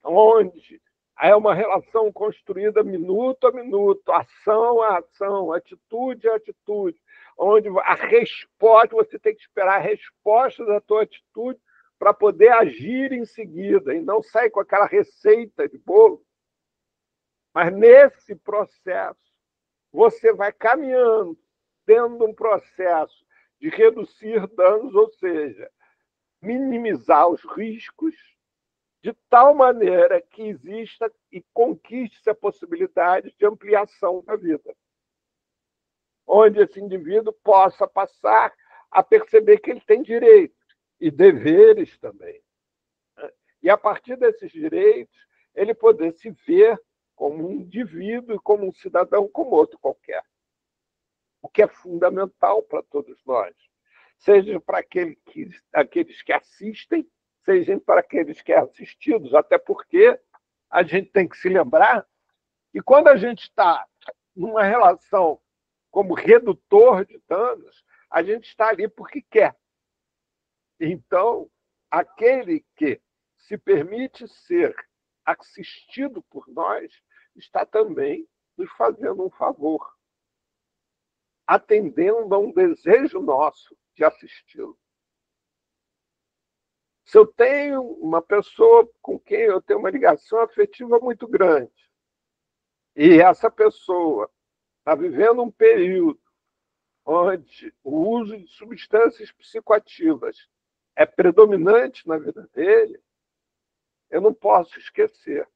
Onde é uma relação construída minuto a minuto, ação a ação, atitude a atitude, onde a resposta, você tem que esperar a resposta da tua atitude para poder agir em seguida, e não sair com aquela receita de bolo. Mas nesse processo, você vai caminhando, tendo um processo de reduzir danos, ou seja, minimizar os riscos, de tal maneira que exista e conquiste-se a possibilidade de ampliação da vida, onde esse indivíduo possa passar a perceber que ele tem direitos e deveres também. E, a partir desses direitos, ele poder se ver como um indivíduo e como um cidadão como outro qualquer. O que é fundamental para todos nós, seja para aqueles que assistem, seja para aqueles que são assistidos, até porque a gente tem que se lembrar que quando a gente está numa relação como redutor de danos, a gente está ali porque quer. Então, aquele que se permite ser assistido por nós está também nos fazendo um favor, atendendo a um desejo nosso de assisti-lo. Se eu tenho uma pessoa com quem eu tenho uma ligação afetiva muito grande, e essa pessoa está vivendo um período onde o uso de substâncias psicoativas é predominante na vida dele, eu não posso esquecer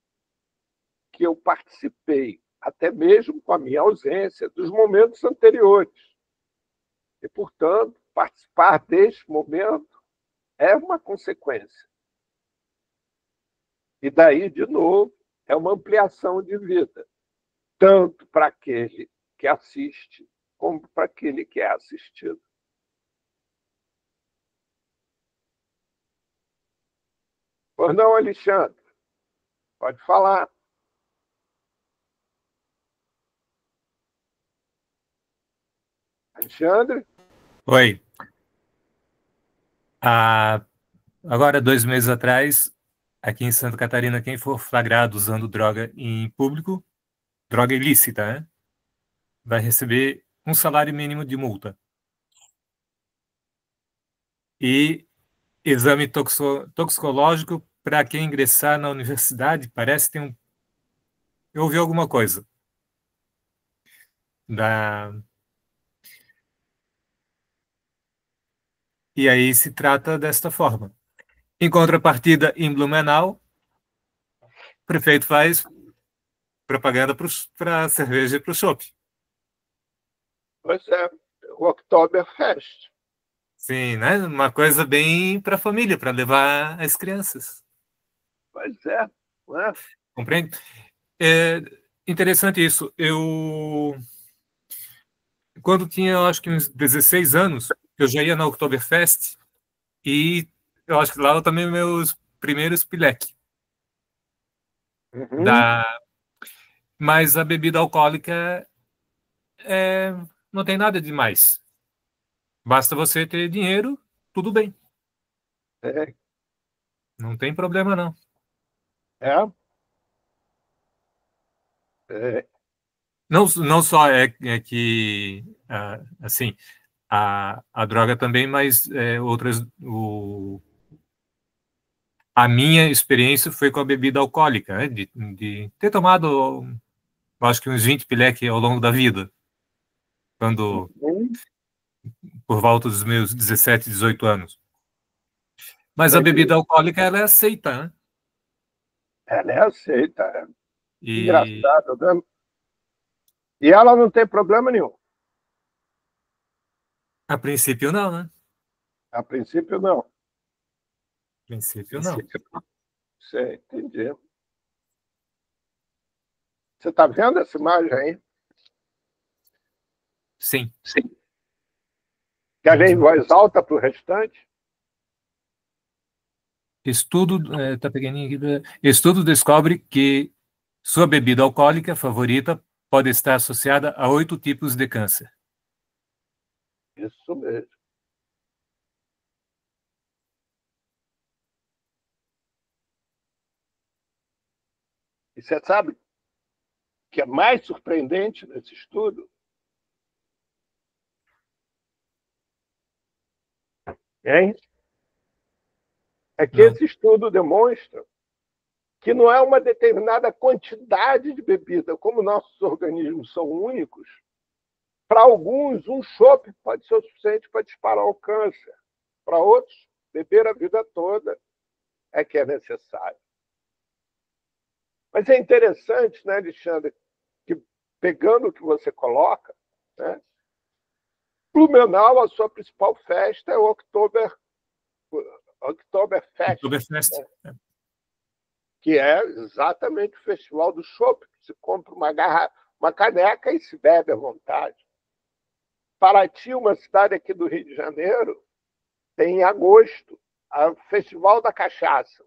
que eu participei, até mesmo com a minha ausência, dos momentos anteriores. E, portanto, participar deste momento é uma consequência. E daí, de novo, é uma ampliação de vida, tanto para aquele que assiste, como para aquele que é assistido. Pois não, Alexandre? Pode falar. Alexandre? Oi. Agora, 2 meses atrás, aqui em Santa Catarina, quem for flagrado usando droga em público, droga ilícita, né, vai receber um salário mínimo de multa. E exame toxicológico para quem ingressar na universidade, parece que eu ouvi alguma coisa. E aí se trata desta forma. Em contrapartida, em Blumenau, o prefeito faz propaganda para cerveja e para o chopp. Pois é, o Oktoberfest. Sim, né? Uma coisa bem para a família, para levar as crianças. Pois é, não é? Compreende? É interessante isso. Quando tinha, eu acho que uns 16 anos, eu já ia na Oktoberfest e eu acho que lá eu tomei meus primeiros pileque. Uhum. Mas a bebida alcoólica não tem nada de mais. Basta você ter dinheiro, tudo bem. É, Não tem problema, não. é, é. Não só é que, assim, a droga também, mas outras. A minha experiência foi com a bebida alcoólica, né? De ter tomado, acho que uns 20 pileque ao longo da vida, quando Uhum. por volta dos meus 17, 18 anos. Mas a Entendi. bebida alcoólica, ela é aceita, né? Ela é aceita. É. E, Engraçado, né? E ela não tem problema nenhum. a princípio, não, né? A princípio, não. A princípio, não. Sei, entendi. Você está vendo essa imagem aí? Sim. Quer ler em voz alta para o restante? Estudo, tá pequenininho aqui, estudo descobre que sua bebida alcoólica favorita pode estar associada a 8 tipos de câncer. Isso mesmo. E você sabe o que é mais surpreendente nesse estudo? Hein? É que Não. esse estudo demonstra que não é uma determinada quantidade de bebida, como nossos organismos são únicos, para alguns, um chopp pode ser o suficiente para disparar o câncer. Para outros, beber a vida toda é que é necessário. Mas é interessante, né, Alexandre, que pegando o que você coloca, né, Blumenau, a sua principal festa é o Oktoberfest, Oktoberfest. né, que é exatamente o festival do chopp, que se compra uma caneca e se bebe à vontade. Paraty, uma cidade aqui do Rio de Janeiro, tem em agosto o Festival da Cachaça.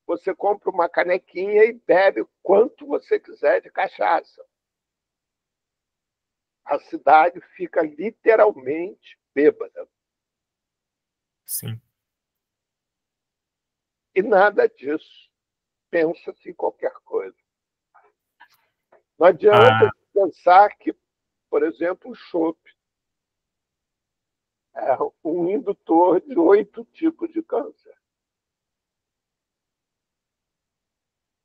Você compra uma canequinha e bebe o quanto você quiser de cachaça. A cidade fica literalmente bêbada. Sim. E nada disso. Pensa-se em qualquer coisa. Não adianta pensar que, por exemplo, o chopp é um indutor de 8 tipos de câncer.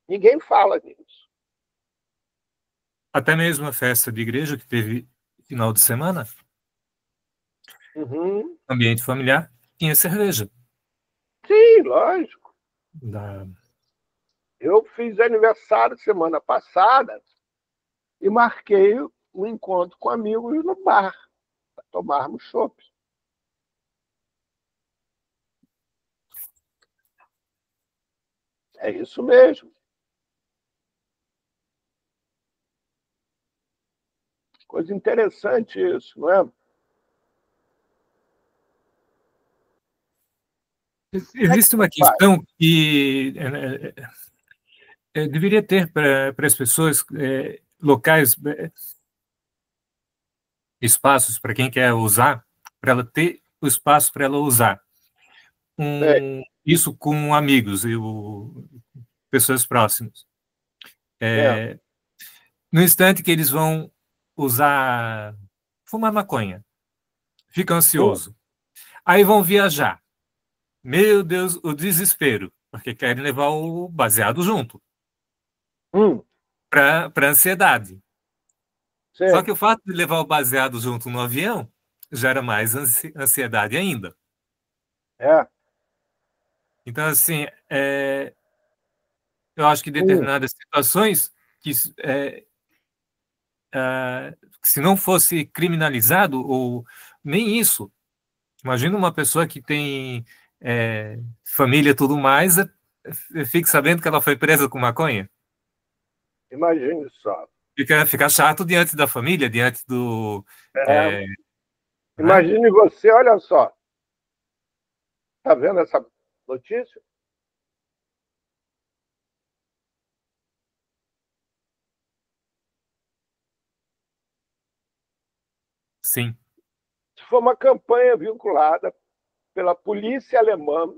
Ninguém fala nisso. Até mesmo a festa de igreja que teve final de semana, Uhum. ambiente familiar, tinha cerveja. Sim, lógico. Da... Eu fiz aniversário semana passada e marquei um encontro com amigos no bar para tomarmos chopp. É isso mesmo. Coisa interessante isso, não é? Existe uma questão que deveria ter para as pessoas locais, espaços para quem quer usar, para ela ter o espaço para ela usar. Isso com amigos e pessoas próximas. No instante que eles vão fumar maconha, fica ansioso. Aí vão viajar. Meu Deus, o desespero, porque querem levar o baseado junto. Para ansiedade. Sim. Só que o fato de levar o baseado junto no avião gera mais ansiedade ainda. Então, assim, eu acho que em determinadas situações que se não fosse criminalizado, ou nem isso. Imagina uma pessoa que tem família e tudo mais, fique sabendo que ela foi presa com maconha. Imagine só. Fica chato diante da família, diante do... Imagine você, olha só. Está vendo essa notícia? Sim. Foi uma campanha vinculada pela polícia alemã,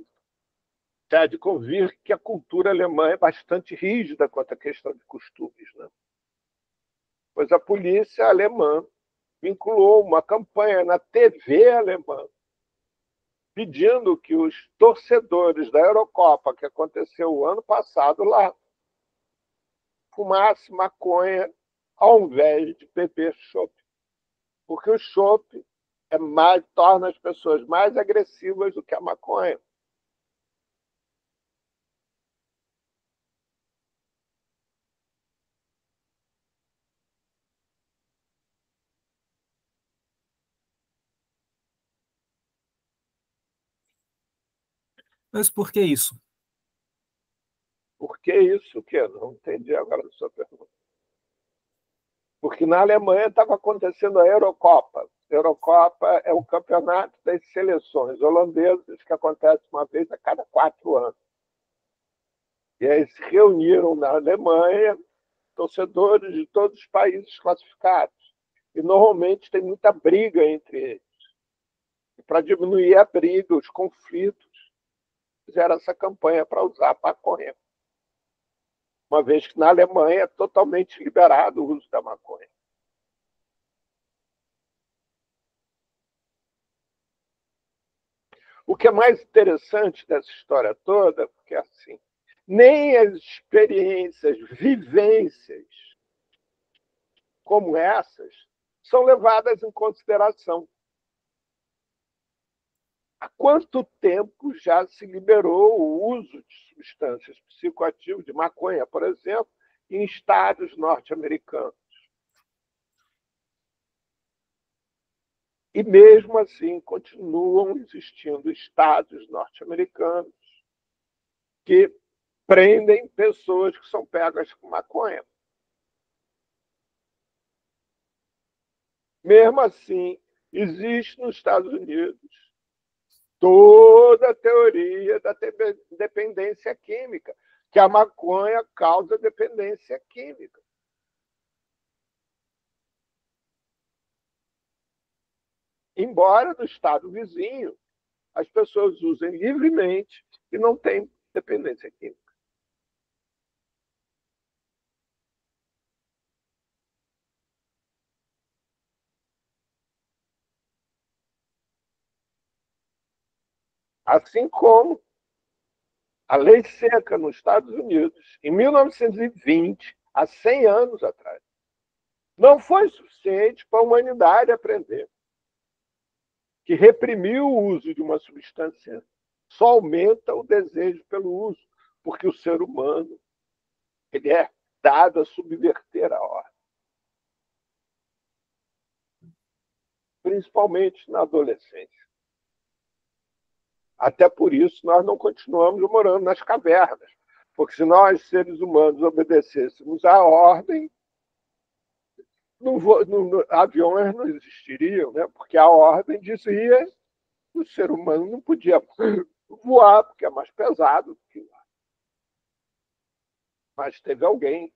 de convir que a cultura alemã é bastante rígida quanto à questão de costumes, né? Pois a polícia alemã vinculou uma campanha na TV alemã pedindo que os torcedores da Eurocopa, que aconteceu o ano passado lá, fumassem maconha ao invés de beber chopp. Porque o chopp torna as pessoas mais agressivas do que a maconha. Mas por que isso? Por que isso? Que eu não entendi agora a sua pergunta. Porque na Alemanha estava acontecendo a Eurocopa. A Eurocopa é o campeonato das seleções holandesas que acontece uma vez a cada 4 anos. E aí se reuniram na Alemanha torcedores de todos os países classificados. E normalmente tem muita briga entre eles. E para diminuir a briga, os conflitos, fizeram essa campanha para usar maconha. Uma vez que na Alemanha é totalmente liberado o uso da maconha. O que é mais interessante dessa história toda, porque assim, nem as experiências, vivências como essas são levadas em consideração. Há quanto tempo já se liberou o uso de substâncias psicoativas, de maconha, por exemplo, em estados norte-americanos? E, mesmo assim, continuam existindo estados norte-americanos que prendem pessoas que são pegas com maconha. Mesmo assim, existe nos Estados Unidos toda a teoria da dependência química, que a maconha causa dependência química. Embora no estado vizinho as pessoas usem livremente e não tem dependência química. Assim como a lei seca nos Estados Unidos, em 1920, há 100 anos atrás, não foi suficiente para a humanidade aprender que reprimir o uso de uma substância só aumenta o desejo pelo uso, porque o ser humano ele é dado a subverter a ordem. Principalmente na adolescência. Até por isso nós não continuamos morando nas cavernas, porque se nós, seres humanos, obedecêssemos à ordem, aviões não existiriam, né? Porque a ordem dizia que o ser humano não podia voar, porque é mais pesado do que voar. Mas teve alguém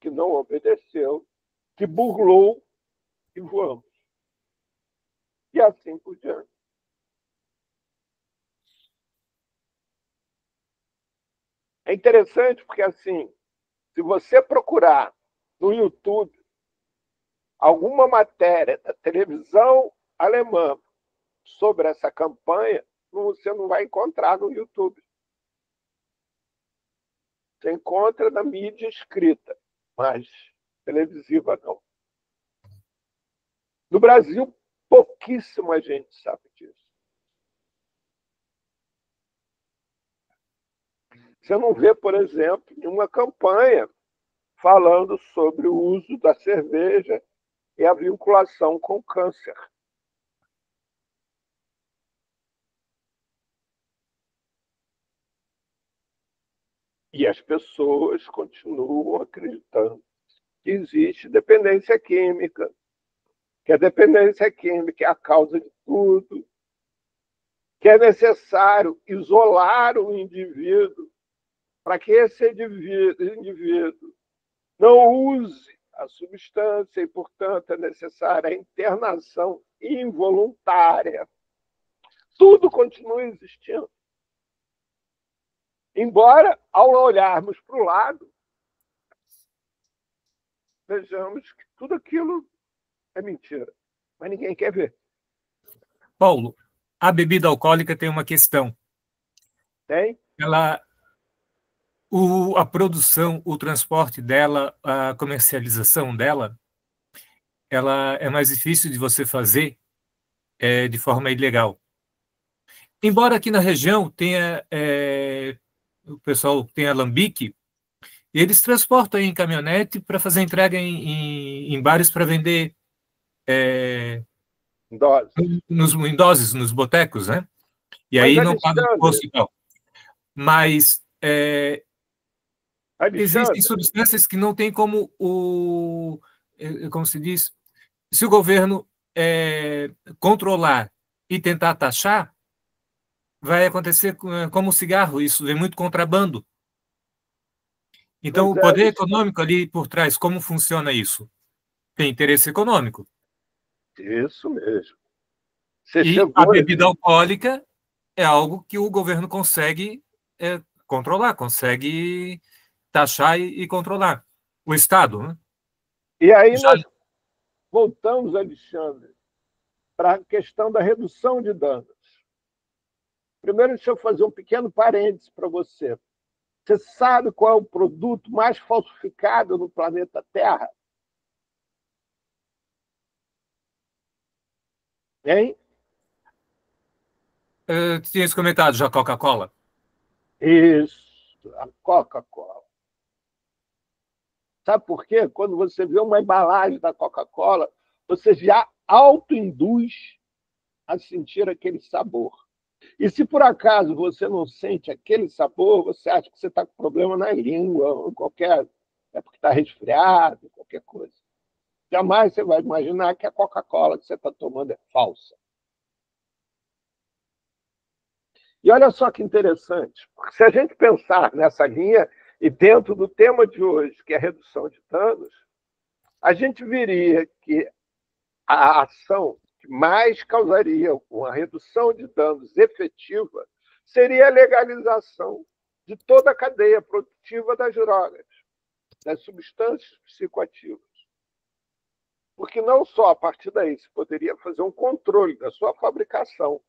que não obedeceu, que burlou e voamos. E assim por diante. É interessante porque, assim, se você procurar no YouTube alguma matéria da televisão alemã sobre essa campanha, você não vai encontrar no YouTube. Você encontra na mídia escrita, mas televisiva não. No Brasil, pouquíssima gente sabe disso. Você não vê, por exemplo, nenhuma campanha falando sobre o uso da cerveja e a vinculação com o câncer. E as pessoas continuam acreditando que existe dependência química, que a dependência química é a causa de tudo, que é necessário isolar o indivíduo para que esse indivíduo não use a substância e, portanto, é necessária a internação involuntária. Tudo continua existindo. Embora, ao olharmos para o lado, vejamos que tudo aquilo é mentira, mas ninguém quer ver. Paulo, a bebida alcoólica tem uma questão. Tem? A produção, o transporte dela, a comercialização dela, ela é mais difícil de você fazer de forma ilegal. Embora aqui na região tenha o pessoal tenha alambique, e eles transportam em caminhonete para fazer entrega em bares para vender em doses, nos botecos, né? E aí não paga imposto e tal. Mas existem substâncias que não tem como como se diz, se o governo controlar e tentar taxar, vai acontecer como o cigarro, isso vem muito contrabando. Então, o poder econômico ali por trás, como funciona isso? Tem interesse econômico. Isso mesmo. A bebida alcoólica é algo que o governo consegue controlar, consegue taxar e controlar. O Estado, né? E aí nós voltamos, Alexandre, para a questão da redução de danos. Primeiro, deixa eu fazer um pequeno parênteses para você. Você sabe qual é o produto mais falsificado no planeta Terra? Hein? Tinha esse comentário já, Coca-Cola? Isso, a Coca-Cola. Sabe por quê? Quando você vê uma embalagem da Coca-Cola, você já autoinduz a sentir aquele sabor. E se por acaso você não sente aquele sabor, você acha que você está com problema na língua, ou é porque está resfriado, qualquer coisa. Jamais você vai imaginar que a Coca-Cola que você está tomando é falsa. E olha só que interessante, porque se a gente pensar nessa linha e dentro do tema de hoje, que é a redução de danos, a gente veria que a ação que mais causaria uma redução de danos efetiva seria a legalização de toda a cadeia produtiva das drogas, das substâncias psicoativas. Porque não só a partir daí se poderia fazer um controle da sua fabricação,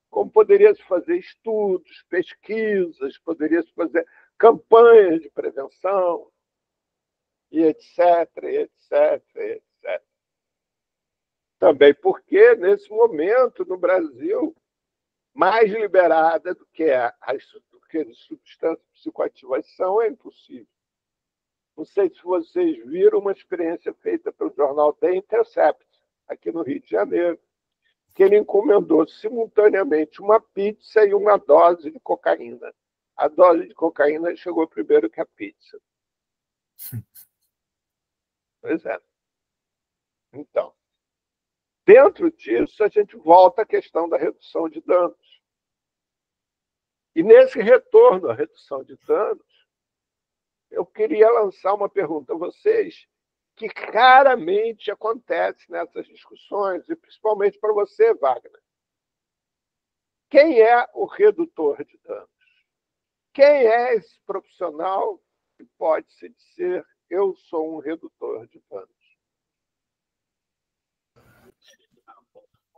como poderia se fazer estudos, pesquisas, poderia se fazer campanhas de prevenção, e etc, etc, etc. Também porque, nesse momento, no Brasil, mais liberada do que as substâncias psicoativas são, é impossível. Não sei se vocês viram uma experiência feita pelo jornal The Intercept, aqui no Rio de Janeiro, que ele encomendou simultaneamente uma pizza e uma dose de cocaína. A dose de cocaína chegou primeiro que a pizza. Pois é. Então, dentro disso, a gente volta à questão da redução de danos. E nesse retorno à redução de danos, eu queria lançar uma pergunta a vocês que raramente acontece nessas discussões, e principalmente para você, Wagner. Quem é o redutor de danos? Quem é esse profissional que pode se dizer eu sou um redutor de danos?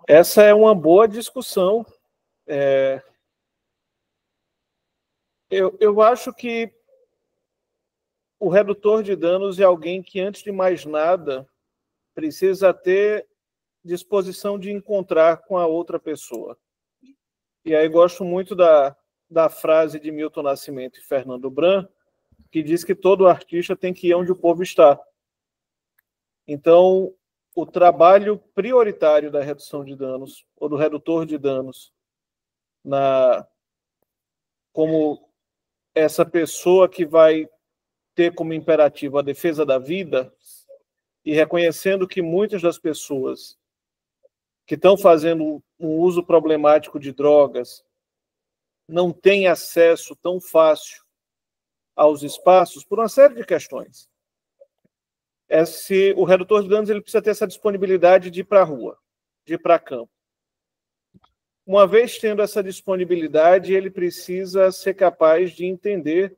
Essa é uma boa discussão. Eu acho que o redutor de danos é alguém que, antes de mais nada, precisa ter disposição de encontrar com a outra pessoa. E aí gosto muito da frase de Milton Nascimento e Fernando Bran, que diz que todo artista tem que ir onde o povo está. Então, o trabalho prioritário da redução de danos, ou do redutor de danos, como essa pessoa que vai ter como imperativo a defesa da vida, e reconhecendo que muitas das pessoas que estão fazendo um uso problemático de drogas não têm acesso tão fácil aos espaços por uma série de questões. O redutor de danos ele precisa ter essa disponibilidade de ir para a rua, de ir para campo. Uma vez tendo essa disponibilidade, ele precisa ser capaz de entender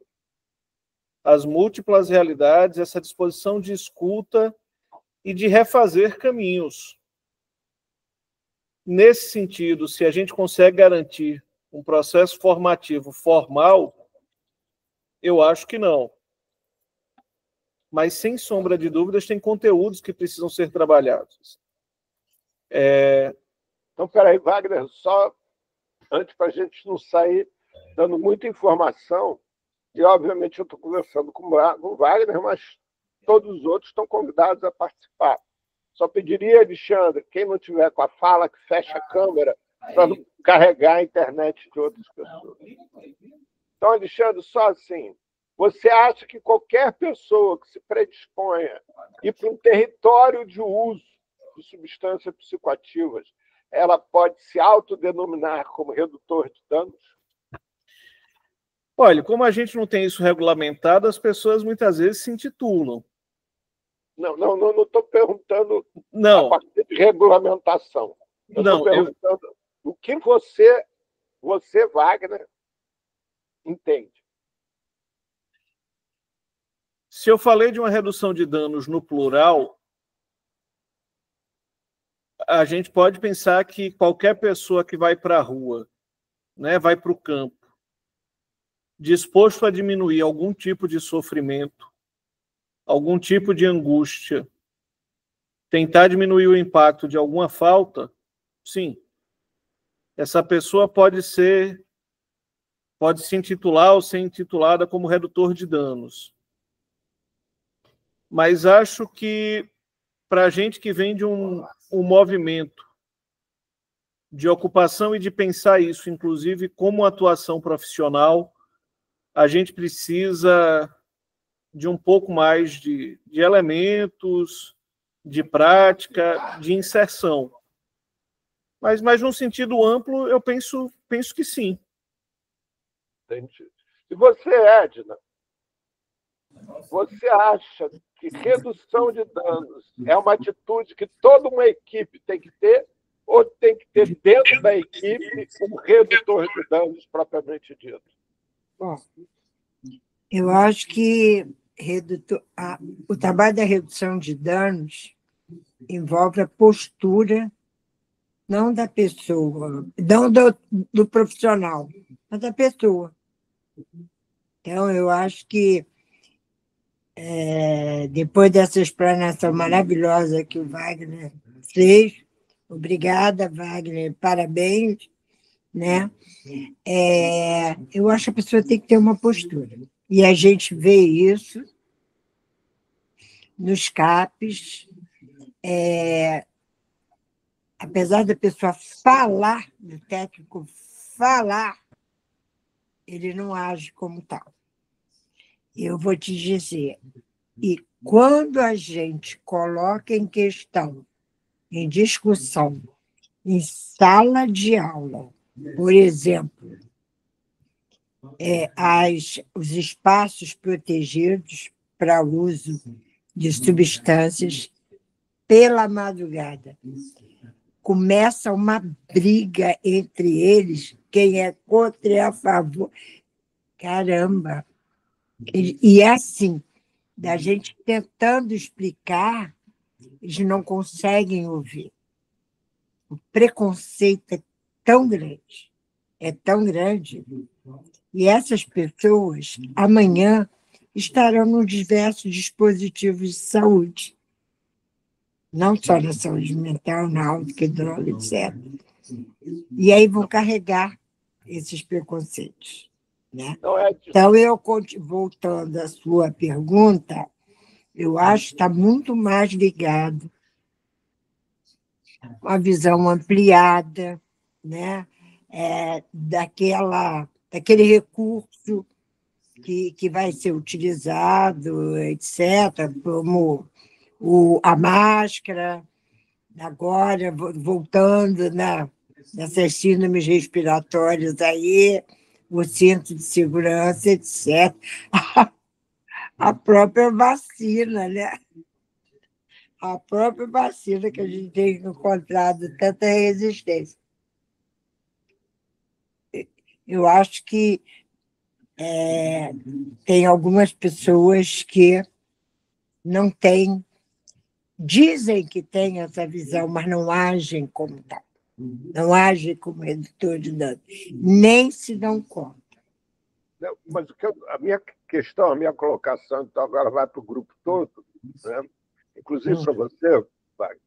as múltiplas realidades, essa disposição de escuta e de refazer caminhos. Nesse sentido, se a gente consegue garantir um processo formativo formal, eu acho que não. Mas, sem sombra de dúvidas, tem conteúdos que precisam ser trabalhados. Então, peraí, Wagner, só antes para a gente não sair dando muita informação, e, obviamente, eu estou conversando com o Wagner, mas todos os outros estão convidados a participar. Só pediria, Alexandre, quem não tiver com a fala, que feche a câmera para não carregar a internet de outras pessoas. Então, Alexandre, só assim, você acha que qualquer pessoa que se predisponha a ir para um território de uso de substâncias psicoativas, ela pode se autodenominar como redutor de danos? Olha, como a gente não tem isso regulamentado, as pessoas muitas vezes se intitulam. Não estou perguntando a partir de regulamentação. Eu estou perguntando o que você, Wagner, entende. Se eu falei de uma redução de danos no plural, a gente pode pensar que qualquer pessoa que vai para a rua, né, vai para o campo, disposto a diminuir algum tipo de sofrimento, algum tipo de angústia, tentar diminuir o impacto de alguma falta, sim, essa pessoa pode se intitular ou ser intitulada como redutor de danos. Mas acho que, para a gente que vem de um movimento de ocupação e de pensar isso, inclusive, como atuação profissional, a gente precisa de um pouco mais de elementos, de prática, de inserção. Mas num sentido amplo, eu penso que sim. Entendi. E você, Edna, você acha que redução de danos é uma atitude que toda uma equipe tem que ter, ou tem que ter dentro da equipe um redutor de danos propriamente dito? Bom, eu acho que o trabalho da redução de danos envolve a postura, não da pessoa, não do profissional, mas da pessoa. Então, eu acho que, depois dessa explanação maravilhosa que o Wagner fez, obrigada, Wagner, parabéns, né? Eu acho que a pessoa tem que ter uma postura. E a gente vê isso nos CAPs. Apesar da pessoa falar, do técnico falar, ele não age como tal. Eu vou te dizer, e quando a gente coloca em questão, em discussão, em sala de aula, por exemplo, os espaços protegidos para o uso de substâncias pela madrugada, começa uma briga entre eles, quem é contra e a favor. Caramba! E é assim, da gente tentando explicar, eles não conseguem ouvir. O preconceito é tão grande, e essas pessoas, amanhã, estarão nos diversos dispositivos de saúde, não só na saúde mental, na droga, etc. E aí vão carregar esses preconceitos. né? Não é Então, voltando à sua pergunta, eu acho que está muito mais ligado a uma visão ampliada, né? Daquele recurso que vai ser utilizado, etc., como a máscara, agora voltando nessas síndromes respiratórias aí, o cinto de segurança, etc. A própria vacina, né? A própria vacina que a gente tem encontrado tanta resistência. Eu acho que tem algumas pessoas que não têm, dizem que têm essa visão, mas não agem como tal. Não agem como redutor de danos, nem se dão conta. Não, mas a minha questão, a minha colocação, então agora vai para o grupo todo, né? Inclusive para você, Wagner,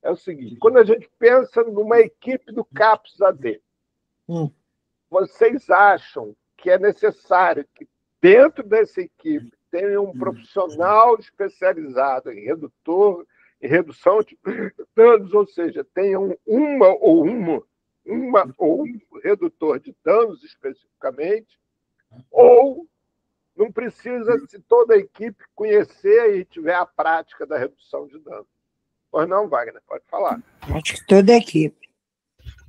é o seguinte: quando a gente pensa numa equipe do CAPS-AD, vocês acham que é necessário que dentro dessa equipe tenha um profissional especializado em redução de danos, ou seja, tenha um redutor de danos especificamente, ou não precisa, se toda a equipe conhecer e tiver a prática da redução de danos? Pois não, Wagner, pode falar. Acho que toda a equipe.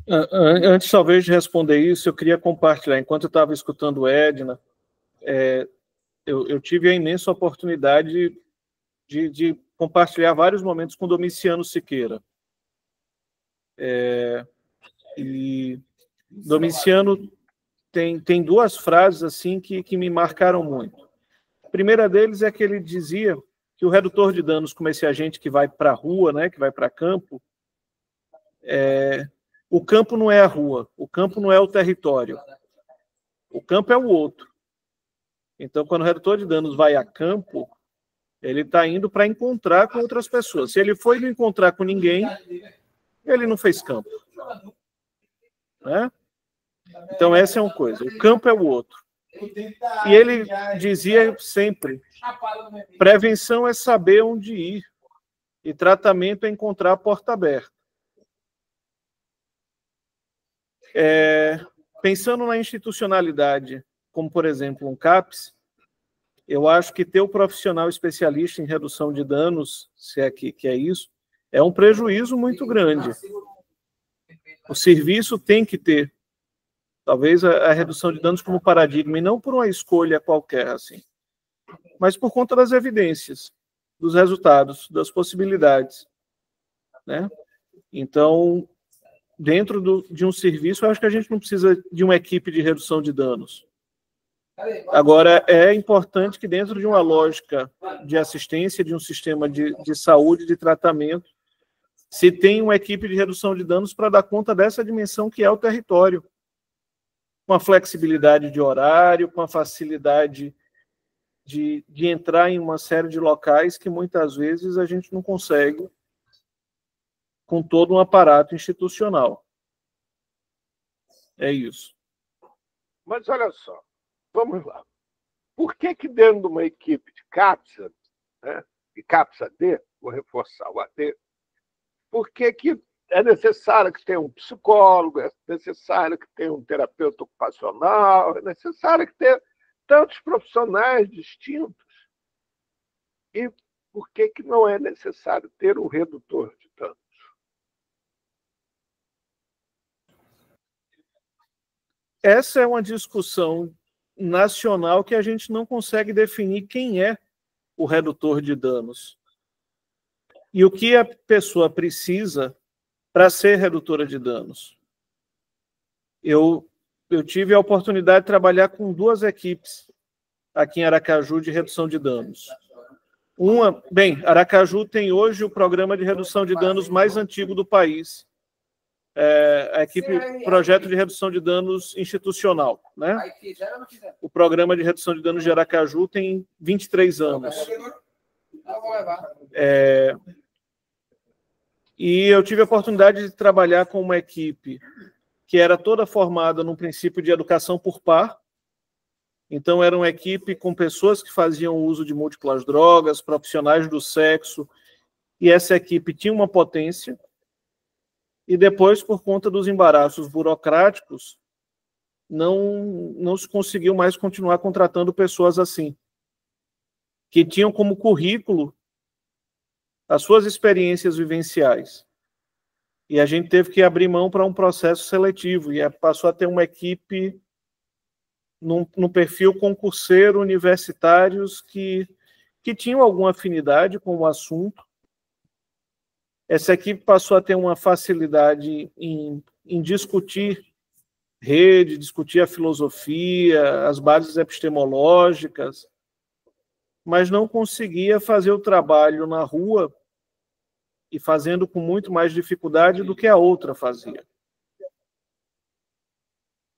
Antes, talvez, de responder isso, eu queria compartilhar. Enquanto eu estava escutando o Edna, eu tive a imensa oportunidade de compartilhar vários momentos com Domiciano Siqueira. E Domiciano tem duas frases assim que me marcaram muito. A primeira deles é que ele dizia que o redutor de danos, como esse agente que vai para a rua, né, que vai para campo, o campo não é a rua, o campo não é o território, o campo é o outro. Então, quando o redutor de danos vai a campo, ele está indo para encontrar com outras pessoas. Se ele foi não encontrar com ninguém, ele não fez campo. Né? Então, essa é uma coisa. O campo é o outro. E ele dizia sempre, prevenção é saber onde ir e tratamento é encontrar a porta aberta. Pensando na institucionalidade, como, por exemplo, um CAPS, eu acho que ter o profissional especialista em redução de danos, se é que é isso, é um prejuízo muito grande. O serviço tem que ter, talvez, a redução de danos como paradigma, e não por uma escolha qualquer, assim, mas por conta das evidências, dos resultados, das possibilidades. Né? Então, dentro de um serviço, eu acho que a gente não precisa de uma equipe de redução de danos. Agora, é importante que dentro de uma lógica de assistência, de um sistema de saúde, de tratamento, se tenha uma equipe de redução de danos para dar conta dessa dimensão que é o território, com a flexibilidade de horário, com a facilidade de entrar em uma série de locais que muitas vezes a gente não consegue com todo um aparato institucional. É isso. Mas olha só, vamos lá. Por que dentro de uma equipe de CAPS, né, de CAPS-AD, vou reforçar o AD, por que é necessário que tenha um psicólogo, é necessário que tenha um terapeuta ocupacional, é necessário que tenha tantos profissionais distintos? E por que não é necessário ter um redutor de danos? Essa é uma discussão nacional que a gente não consegue definir quem é o redutor de danos e o que a pessoa precisa para ser redutora de danos. Eu tive a oportunidade de trabalhar com duas equipes aqui em Aracaju de redução de danos. Aracaju tem hoje o programa de redução de danos mais antigo do país, a equipe Projeto de Redução de Danos Institucional. Né? O programa de redução de danos de Aracaju tem 23 anos. E eu tive a oportunidade de trabalhar com uma equipe que era toda formada num princípio de educação por par, Então, era uma equipe com pessoas que faziam uso de múltiplas drogas, profissionais do sexo, e essa equipe tinha uma potência, e depois, por conta dos embaraços burocráticos, não se conseguiu mais continuar contratando pessoas assim, que tinham como currículo as suas experiências vivenciais. E a gente teve que abrir mão para um processo seletivo, e passou a ter uma equipe no perfil concurseiro, universitários que tinham alguma afinidade com o assunto. Essa equipe passou a ter uma facilidade em discutir rede, discutir a filosofia, as bases epistemológicas, mas não conseguia fazer o trabalho na rua e fazendo com muito mais dificuldade do que a outra fazia.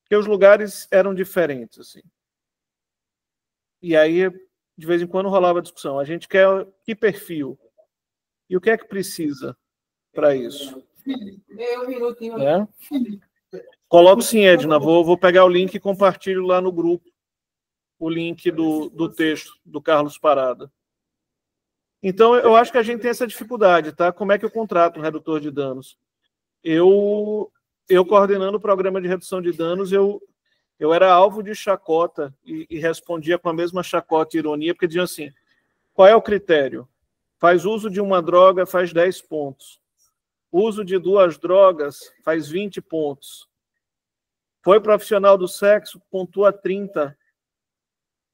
Porque os lugares eram diferentes, assim. E aí, de vez em quando, rolava a discussão. A gente quer que perfil? E o que é que precisa para isso? Coloco sim, Edna. Vou pegar o link e compartilho lá no grupo o link do texto do Carlos Parada. Então, eu acho que a gente tem essa dificuldade, tá? Como é que eu contrato um redutor de danos? Eu coordenando o programa de redução de danos, eu era alvo de chacota e respondia com a mesma chacota e ironia, porque diziam assim, qual é o critério? Faz uso de uma droga, faz 10 pontos. Uso de 2 drogas, faz 20 pontos. Foi profissional do sexo, pontua 30.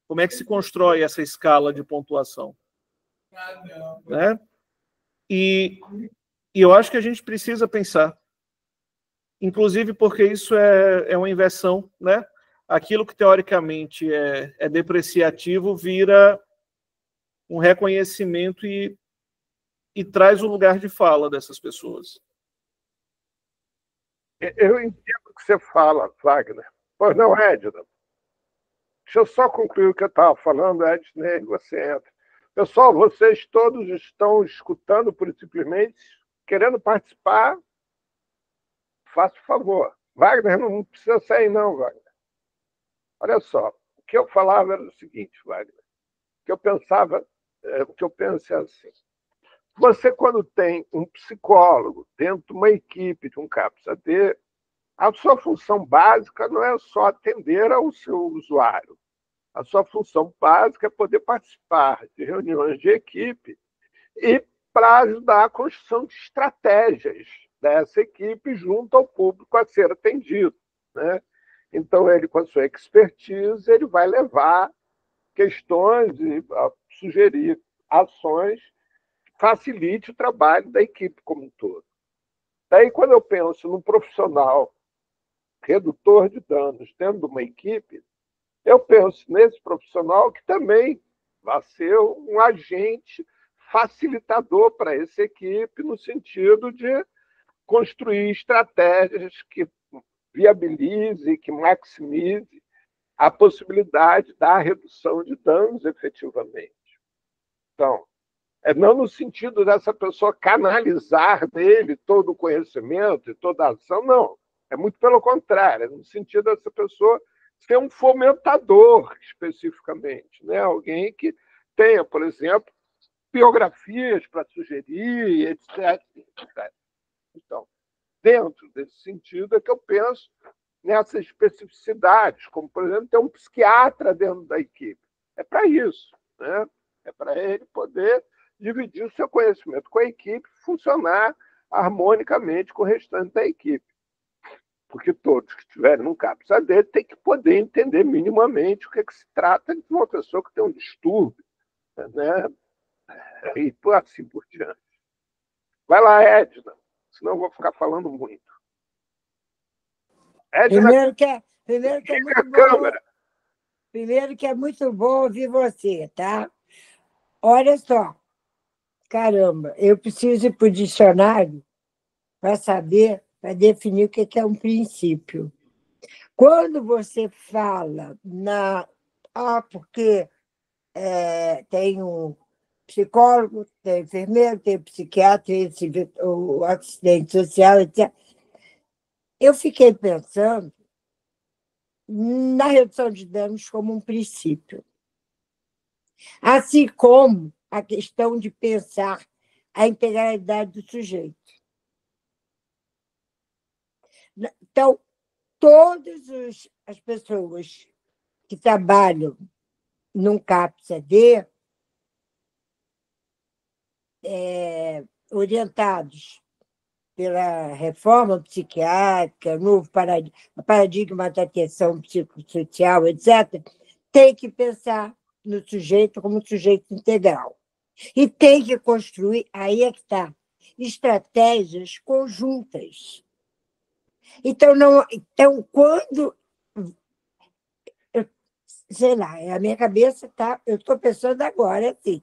Como é que se constrói essa escala de pontuação? Né? E eu acho que a gente precisa pensar, inclusive porque isso é uma inversão, né? Aquilo que teoricamente é depreciativo vira um reconhecimento e traz o lugar de fala dessas pessoas. Eu entendo o que você fala, Wagner. Pois não, Edna. Deixa eu só concluir o que eu estava falando, Edna, e você entra. Pessoal, vocês todos estão escutando, por simplesmente, querendo participar, faça o favor. Wagner não precisa sair, não, Wagner. Olha só, o que eu falava era o seguinte, Wagner. O que eu pensava, o que eu penso é assim. Você, quando tem um psicólogo dentro de uma equipe de um CAPS-AD, a sua função básica não é só atender ao seu usuário. A sua função básica é poder participar de reuniões de equipe e para ajudar a construção de estratégias dessa equipe junto ao público a ser atendido, né? Então, ele, com a sua expertise, ele vai levar questões e sugerir ações que facilite o trabalho da equipe como um todo. Daí, quando eu penso num profissional redutor de danos dentro de uma equipe, eu penso nesse profissional que também vai ser um agente facilitador para essa equipe, no sentido de construir estratégias que viabilize, que maximize a possibilidade da redução de danos efetivamente. Então, não no sentido dessa pessoa canalizar nele todo o conhecimento e toda a ação, não. É muito pelo contrário, é no sentido dessa pessoa ser um fomentador, especificamente, né? Alguém que tenha, por exemplo, biografias para sugerir, etc. Então, dentro desse sentido é que eu penso nessas especificidades, como, por exemplo, ter um psiquiatra dentro da equipe. É para isso, né? É para ele poder dividir o seu conhecimento com a equipe, funcionar harmonicamente com o restante da equipe. Porque todos que estiverem num CAPS-AD têm que poder entender minimamente o que se trata de uma pessoa que tem um distúrbio, né? E assim por diante. Vai lá, Edna, senão eu vou ficar falando muito. Edna, primeiro que é muito bom. Câmera. Primeiro que é muito bom ouvir você, tá? Olha só, caramba, eu preciso ir para o dicionário para saber, para definir o que é um princípio. Quando você fala porque tem um psicólogo, tem enfermeiro, tem psiquiatra, tem o assistente social, etc. Eu fiquei pensando na redução de danos como um princípio. Assim como a questão de pensar a integralidade do sujeito. Então, todas as pessoas que trabalham num CAPS-AD, orientados pela reforma psiquiátrica, novo paradigma da atenção psicossocial, etc., tem que pensar no sujeito como sujeito integral. E tem que construir, aí é que está, estratégias conjuntas. Então, quando... sei lá, a minha cabeça está... Eu estou pensando agora, assim.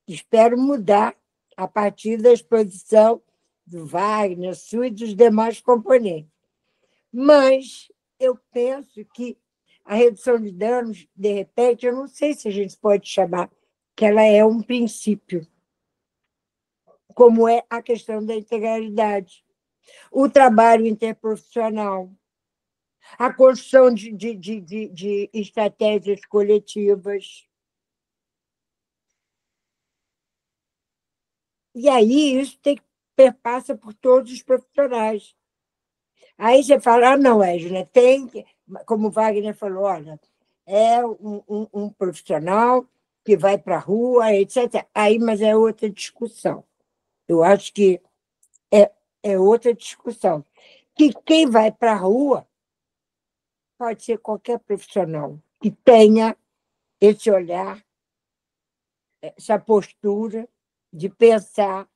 Espero mudar a partir da exposição do Wagner, Su e dos demais componentes. Mas eu penso que a redução de danos, de repente, eu não sei se a gente pode chamar que ela é um princípio, como é a questão da integralidade, o trabalho interprofissional, a construção de estratégias coletivas. E aí isso perpassa por todos os profissionais. Aí você fala, não, Edna, tem que, como o Wagner falou, olha, é um profissional que vai para a rua, etc. Aí, mas é outra discussão. Eu acho que é outra discussão. Que quem vai para a rua pode ser qualquer profissional que tenha esse olhar, essa postura de pensar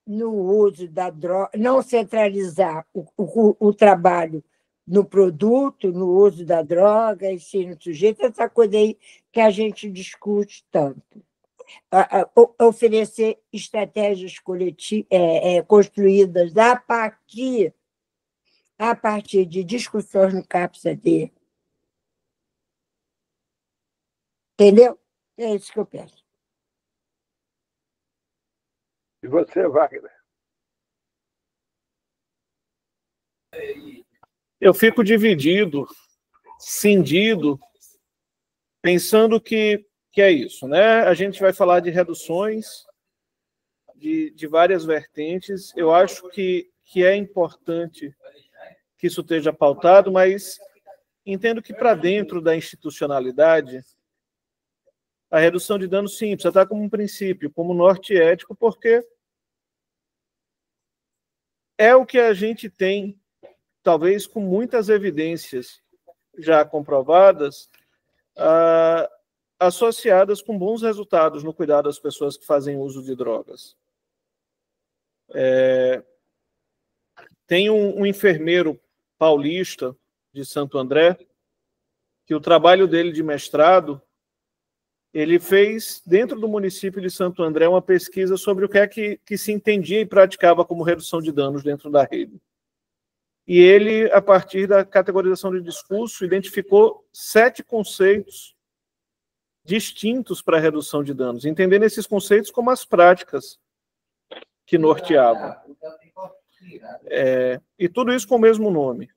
no uso da droga, não centralizar o trabalho no produto, no uso da droga, e sim no sujeito, essa coisa aí que a gente discute tanto. Oferecer estratégias construídas a partir de discussões no CAPS-AD. Entendeu? É isso que eu penso. E você, Wagner? Eu fico dividido, cindido, pensando que é isso, né? A gente vai falar de reduções de várias vertentes. Eu acho que é importante que isso esteja pautado, mas entendo que para dentro da institucionalidade, a redução de danos, sim, precisa estar como um princípio, como norte ético, porque é o que a gente tem, talvez com muitas evidências já comprovadas, associadas com bons resultados no cuidado das pessoas que fazem uso de drogas. Tem um enfermeiro paulista de Santo André, que o trabalho dele de mestrado, ele fez, dentro do município de Santo André, uma pesquisa sobre o que é que se entendia e praticava como redução de danos dentro da rede. E ele, a partir da categorização de discurso, identificou 7 conceitos distintos para a redução de danos, entendendo esses conceitos como as práticas que norteavam. E tudo isso com o mesmo nome.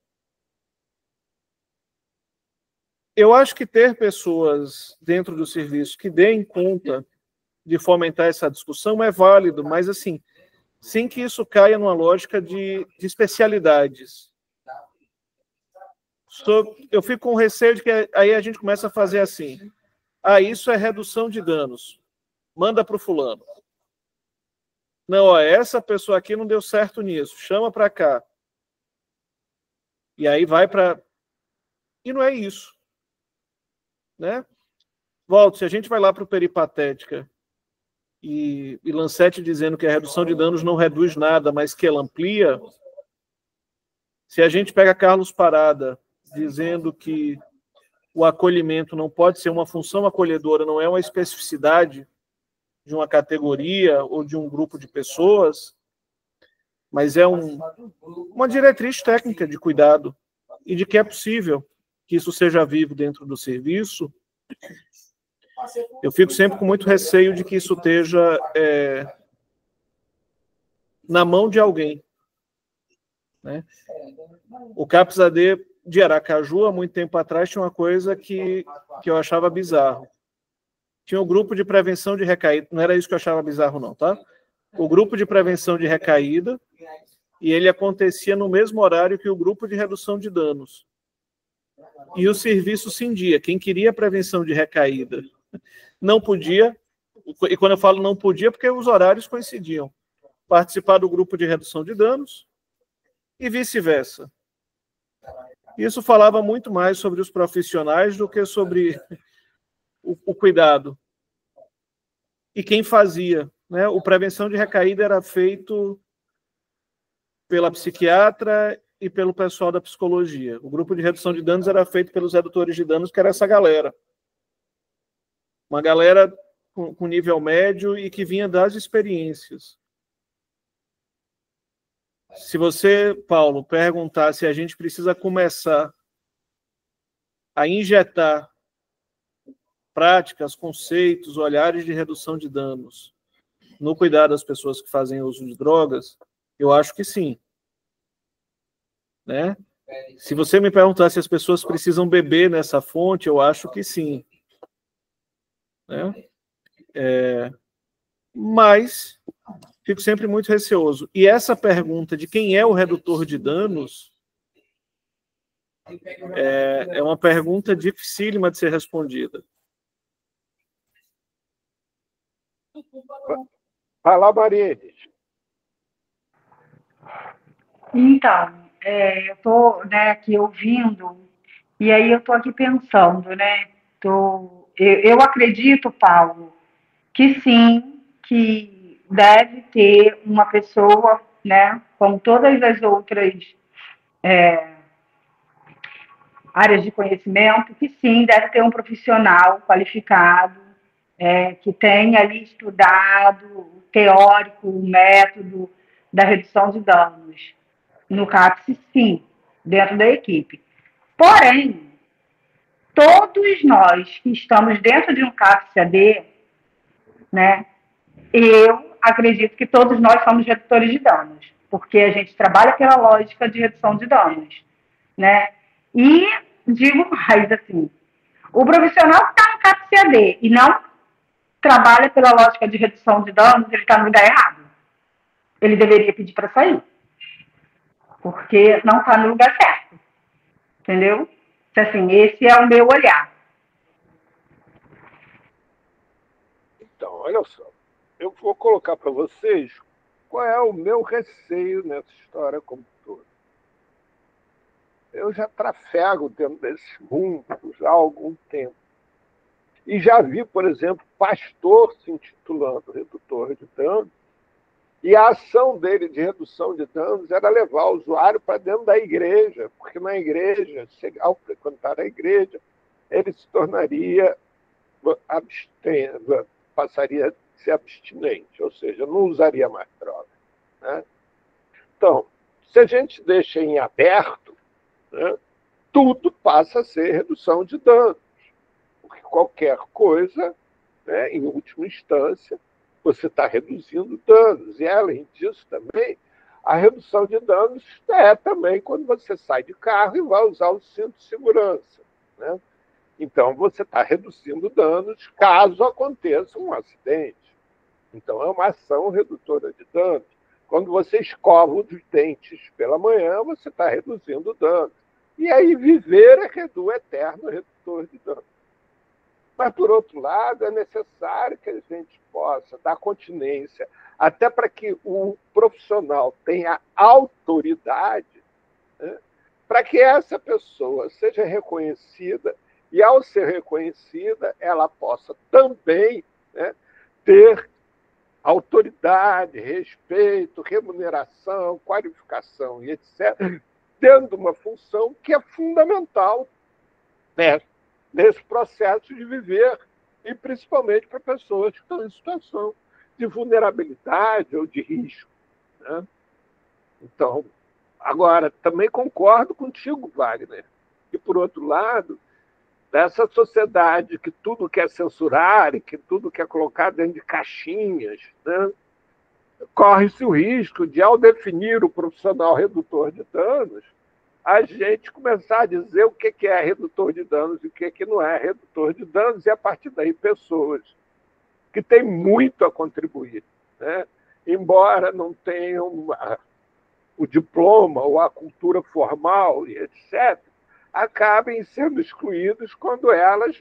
Eu acho que ter pessoas dentro do serviço que deem conta de fomentar essa discussão é válido, mas assim, sem que isso caia numa lógica de especialidades. Eu fico com receio de que aí a gente começa a fazer assim, isso é redução de danos, manda para o fulano. Não, essa pessoa aqui não deu certo nisso, chama para cá. E aí vai para... E não é isso. Né? Volte, se a gente vai lá para o Peripatética e Lancete dizendo que a redução de danos não reduz nada, mas que ela amplia, se a gente pega Carlos Parada dizendo que o acolhimento não pode ser uma função acolhedora, não é uma especificidade de uma categoria ou de um grupo de pessoas, mas é uma diretriz técnica de cuidado e de que é possível que isso seja vivo dentro do serviço, eu fico sempre com muito receio de que isso esteja na mão de alguém. né? O CAPS-AD de Aracaju, há muito tempo atrás, tinha uma coisa que eu achava bizarro. Tinha o grupo de prevenção de recaída, não era isso que eu achava bizarro, não, tá? O grupo de prevenção de recaída, e ele acontecia no mesmo horário que o grupo de redução de danos. E o serviço cindia. Quem queria prevenção de recaída não podia, e quando eu falo não podia, porque os horários coincidiam, participar do grupo de redução de danos e vice-versa. Isso falava muito mais sobre os profissionais do que sobre o cuidado. E quem fazia, né? O prevenção de recaída era feito pela psiquiatra e pelo pessoal da psicologia. O grupo de redução de danos era feito pelos redutores de danos, que era essa galera. Uma galera com nível médio e que vinha das experiências. Se você, Paulo, perguntar se a gente precisa começar a injetar práticas, conceitos, olhares de redução de danos no cuidado das pessoas que fazem uso de drogas, eu acho que sim. Né? Se você me perguntar se as pessoas precisam beber nessa fonte, eu acho que sim. Né? Mas fico sempre muito receoso. E essa pergunta de quem é o redutor de danos é uma pergunta dificílima de ser respondida. Vai lá, Mariene. Então, eu estou, né, aqui ouvindo, e aí eu estou aqui pensando, né? Eu acredito, Paulo, que sim, que deve ter uma pessoa, né, como todas as outras áreas de conhecimento, que sim, deve ter um profissional qualificado, que tenha ali estudado o teórico, o método da redução de danos. No CAPS, sim, dentro da equipe. Porém, todos nós que estamos dentro de um CAPS-AD, né, eu acredito que todos nós somos redutores de danos, porque a gente trabalha pela lógica de redução de danos, né? E digo mais, assim, o profissional que está no CAPS-AD e não trabalha pela lógica de redução de danos, ele está no lugar errado. Ele deveria pedir para sair, porque não está no lugar certo, entendeu? Então, assim, esse é o meu olhar. Então, olha só, eu vou colocar para vocês qual é o meu receio nessa história como todo. Eu já trafego dentro desse mundo já há algum tempo. E já vi, por exemplo, pastor se intitulando redutor de danos, e a ação dele de redução de danos era levar o usuário para dentro da igreja, porque na igreja, ao frequentar a igreja, ele se tornaria passaria a ser abstinente, ou seja, não usaria mais droga. Né? Então, se a gente deixa em aberto, né, tudo passa a ser redução de danos, porque qualquer coisa, né, em última instância, você está reduzindo danos. E, além disso, também, a redução de danos é também quando você sai de carro e vai usar o cinto de segurança. Né? Então, você está reduzindo danos caso aconteça um acidente. Então, é uma ação redutora de danos. Quando você escova os dentes pela manhã, você está reduzindo danos. E aí, viver é o eterno redutor de danos. Mas, por outro lado, é necessário que a gente possa dar continência, até para que o profissional tenha autoridade, né, para que essa pessoa seja reconhecida e, ao ser reconhecida, ela possa também, né, ter autoridade, respeito, remuneração, qualificação e etc., dentro de uma função que é fundamental, né, nesse processo de viver, e principalmente para pessoas que estão em situação de vulnerabilidade ou de risco. Né? Então, agora, também concordo contigo, Wagner, que, por outro lado, dessa sociedade que tudo quer censurar e que tudo quer colocar dentro de caixinhas, né? corre-se o risco de, ao definir o profissional redutor de danos, a gente começar a dizer o que é redutor de danos e o que não é redutor de danos, e, a partir daí, pessoas que têm muito a contribuir, né? Embora não tenham o diploma ou a cultura formal e etc., acabem sendo excluídos quando elas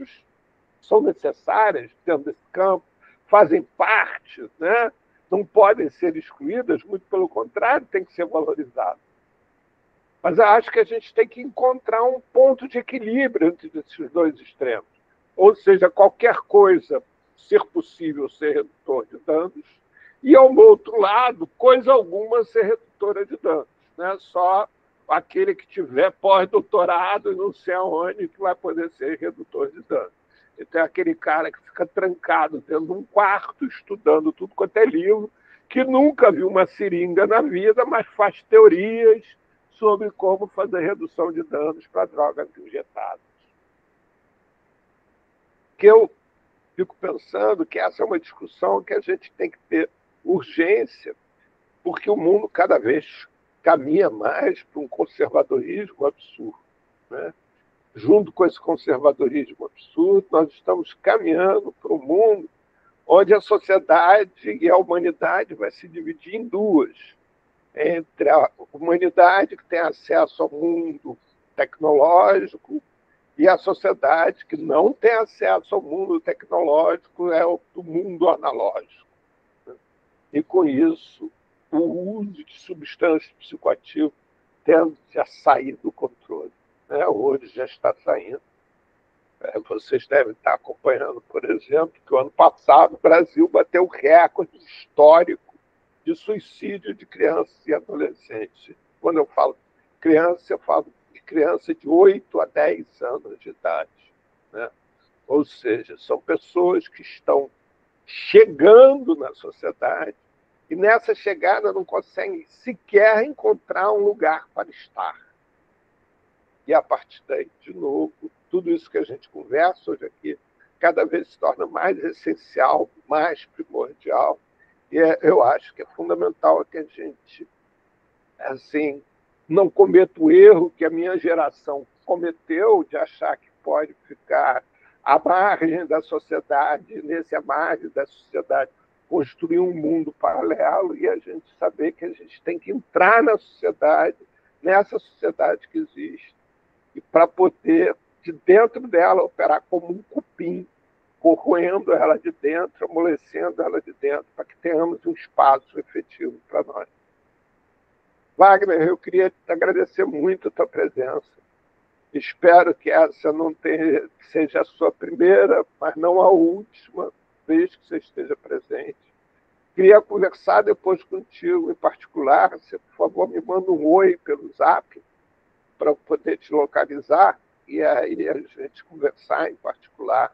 são necessárias dentro desse campo, fazem parte, né? Não podem ser excluídas, muito pelo contrário, tem que ser valorizadas. Mas eu acho que a gente tem que encontrar um ponto de equilíbrio entre esses dois extremos. Ou seja, qualquer coisa ser possível ser redutor de danos, e, ao outro lado, coisa alguma ser redutora de danos, né? Só aquele que tiver pós-doutorado e não sei aonde que vai poder ser redutor de danos. Então, é aquele cara que fica trancado dentro de um quarto, estudando tudo quanto é livro, que nunca viu uma seringa na vida, mas faz teorias sobre como fazer redução de danos para drogas injetadas. Que eu fico pensando que essa é uma discussão que a gente tem que ter urgência, porque o mundo cada vez caminha mais para um conservadorismo absurdo, né? Junto com esse conservadorismo absurdo, nós estamos caminhando para um mundo onde a sociedade e a humanidade vai se dividir em duas. Entre a humanidade, que tem acesso ao mundo tecnológico, e a sociedade, que não tem acesso ao mundo tecnológico, é o do mundo analógico. E, com isso, o uso de substâncias psicoativas tende a sair do controle. Hoje já está saindo. Vocês devem estar acompanhando, por exemplo, que o ano passado o Brasil bateu o recorde histórico de suicídio de crianças e adolescentes. Quando eu falo criança, eu falo de criança de 8 a 10 anos de idade, né? Ou seja, são pessoas que estão chegando na sociedade e, nessa chegada, não conseguem sequer encontrar um lugar para estar. E, a partir daí, de novo, tudo isso que a gente conversa hoje aqui cada vez se torna mais essencial, mais primordial. E eu acho que é fundamental que a gente, assim, não cometa o erro que a minha geração cometeu de achar que pode ficar à margem da sociedade, à margem da sociedade, construir um mundo paralelo, e a gente saber que a gente tem que entrar na sociedade, nessa sociedade que existe, e para poder, de dentro dela, operar como um cupim, corroendo ela de dentro, amolecendo ela de dentro, para que tenhamos um espaço efetivo para nós. Wagner, eu queria te agradecer muito a tua presença. Espero que essa não seja a sua primeira, mas não a última vez que você esteja presente. Queria conversar depois contigo em particular. Você, por favor, me manda um oi pelo Zap para eu poder te localizar e aí a gente conversar em particular.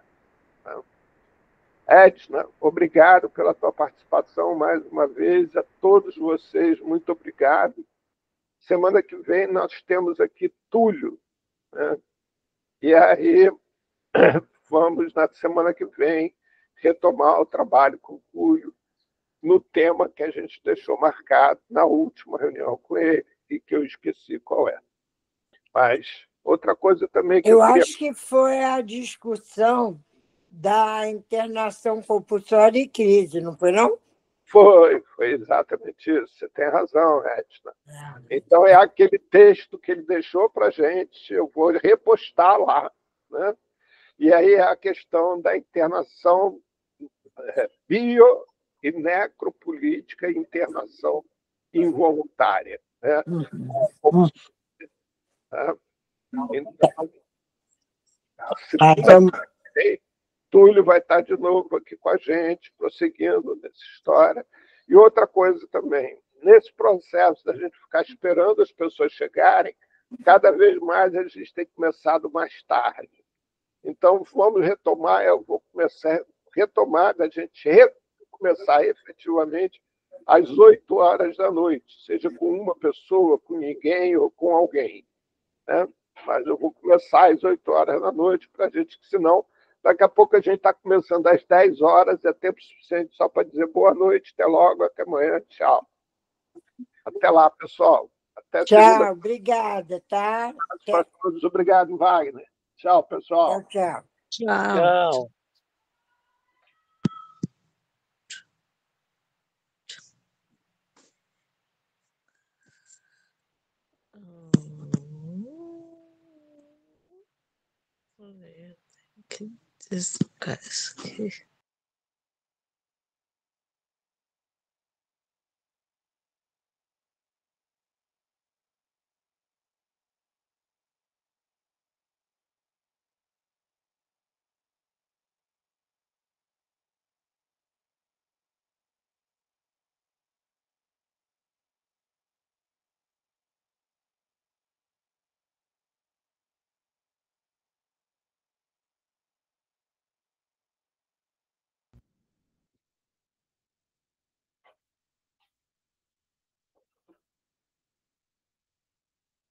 Edna, obrigado pela tua participação mais uma vez. A todos vocês, muito obrigado. Semana que vem nós temos aqui Túlio, né? E aí vamos, na semana que vem, retomar o trabalho com o Túlio no tema que a gente deixou marcado na última reunião com ele e que eu esqueci qual é. Mas outra coisa também que eu queria... acho que foi a discussão da internação compulsória e crise, não foi, não? Foi exatamente isso. Você tem razão, Edna. Então, é aquele texto que ele deixou para a gente, eu vou repostar lá, né? E aí é a questão da internação bio e necropolítica e internação involuntária, né? Então, Túlio vai estar de novo aqui com a gente, prosseguindo nessa história. E outra coisa também, nesse processo da gente ficar esperando as pessoas chegarem, cada vez mais a gente tem começado mais tarde. Então, vamos retomar, eu vou começar a retomar, da gente começar efetivamente às 8 horas da noite, seja com uma pessoa, com ninguém ou com alguém, né? Mas eu vou começar às 8 horas da noite, para a gente, senão Daqui a pouco a gente está começando às 10 horas, é tempo suficiente só para dizer boa noite, até logo, até amanhã, tchau. Até lá, pessoal. Até Tchau, segunda. obrigada, tá? Para todos. Obrigado, Wagner. Tchau, pessoal. Tchau. Tchau. This guy's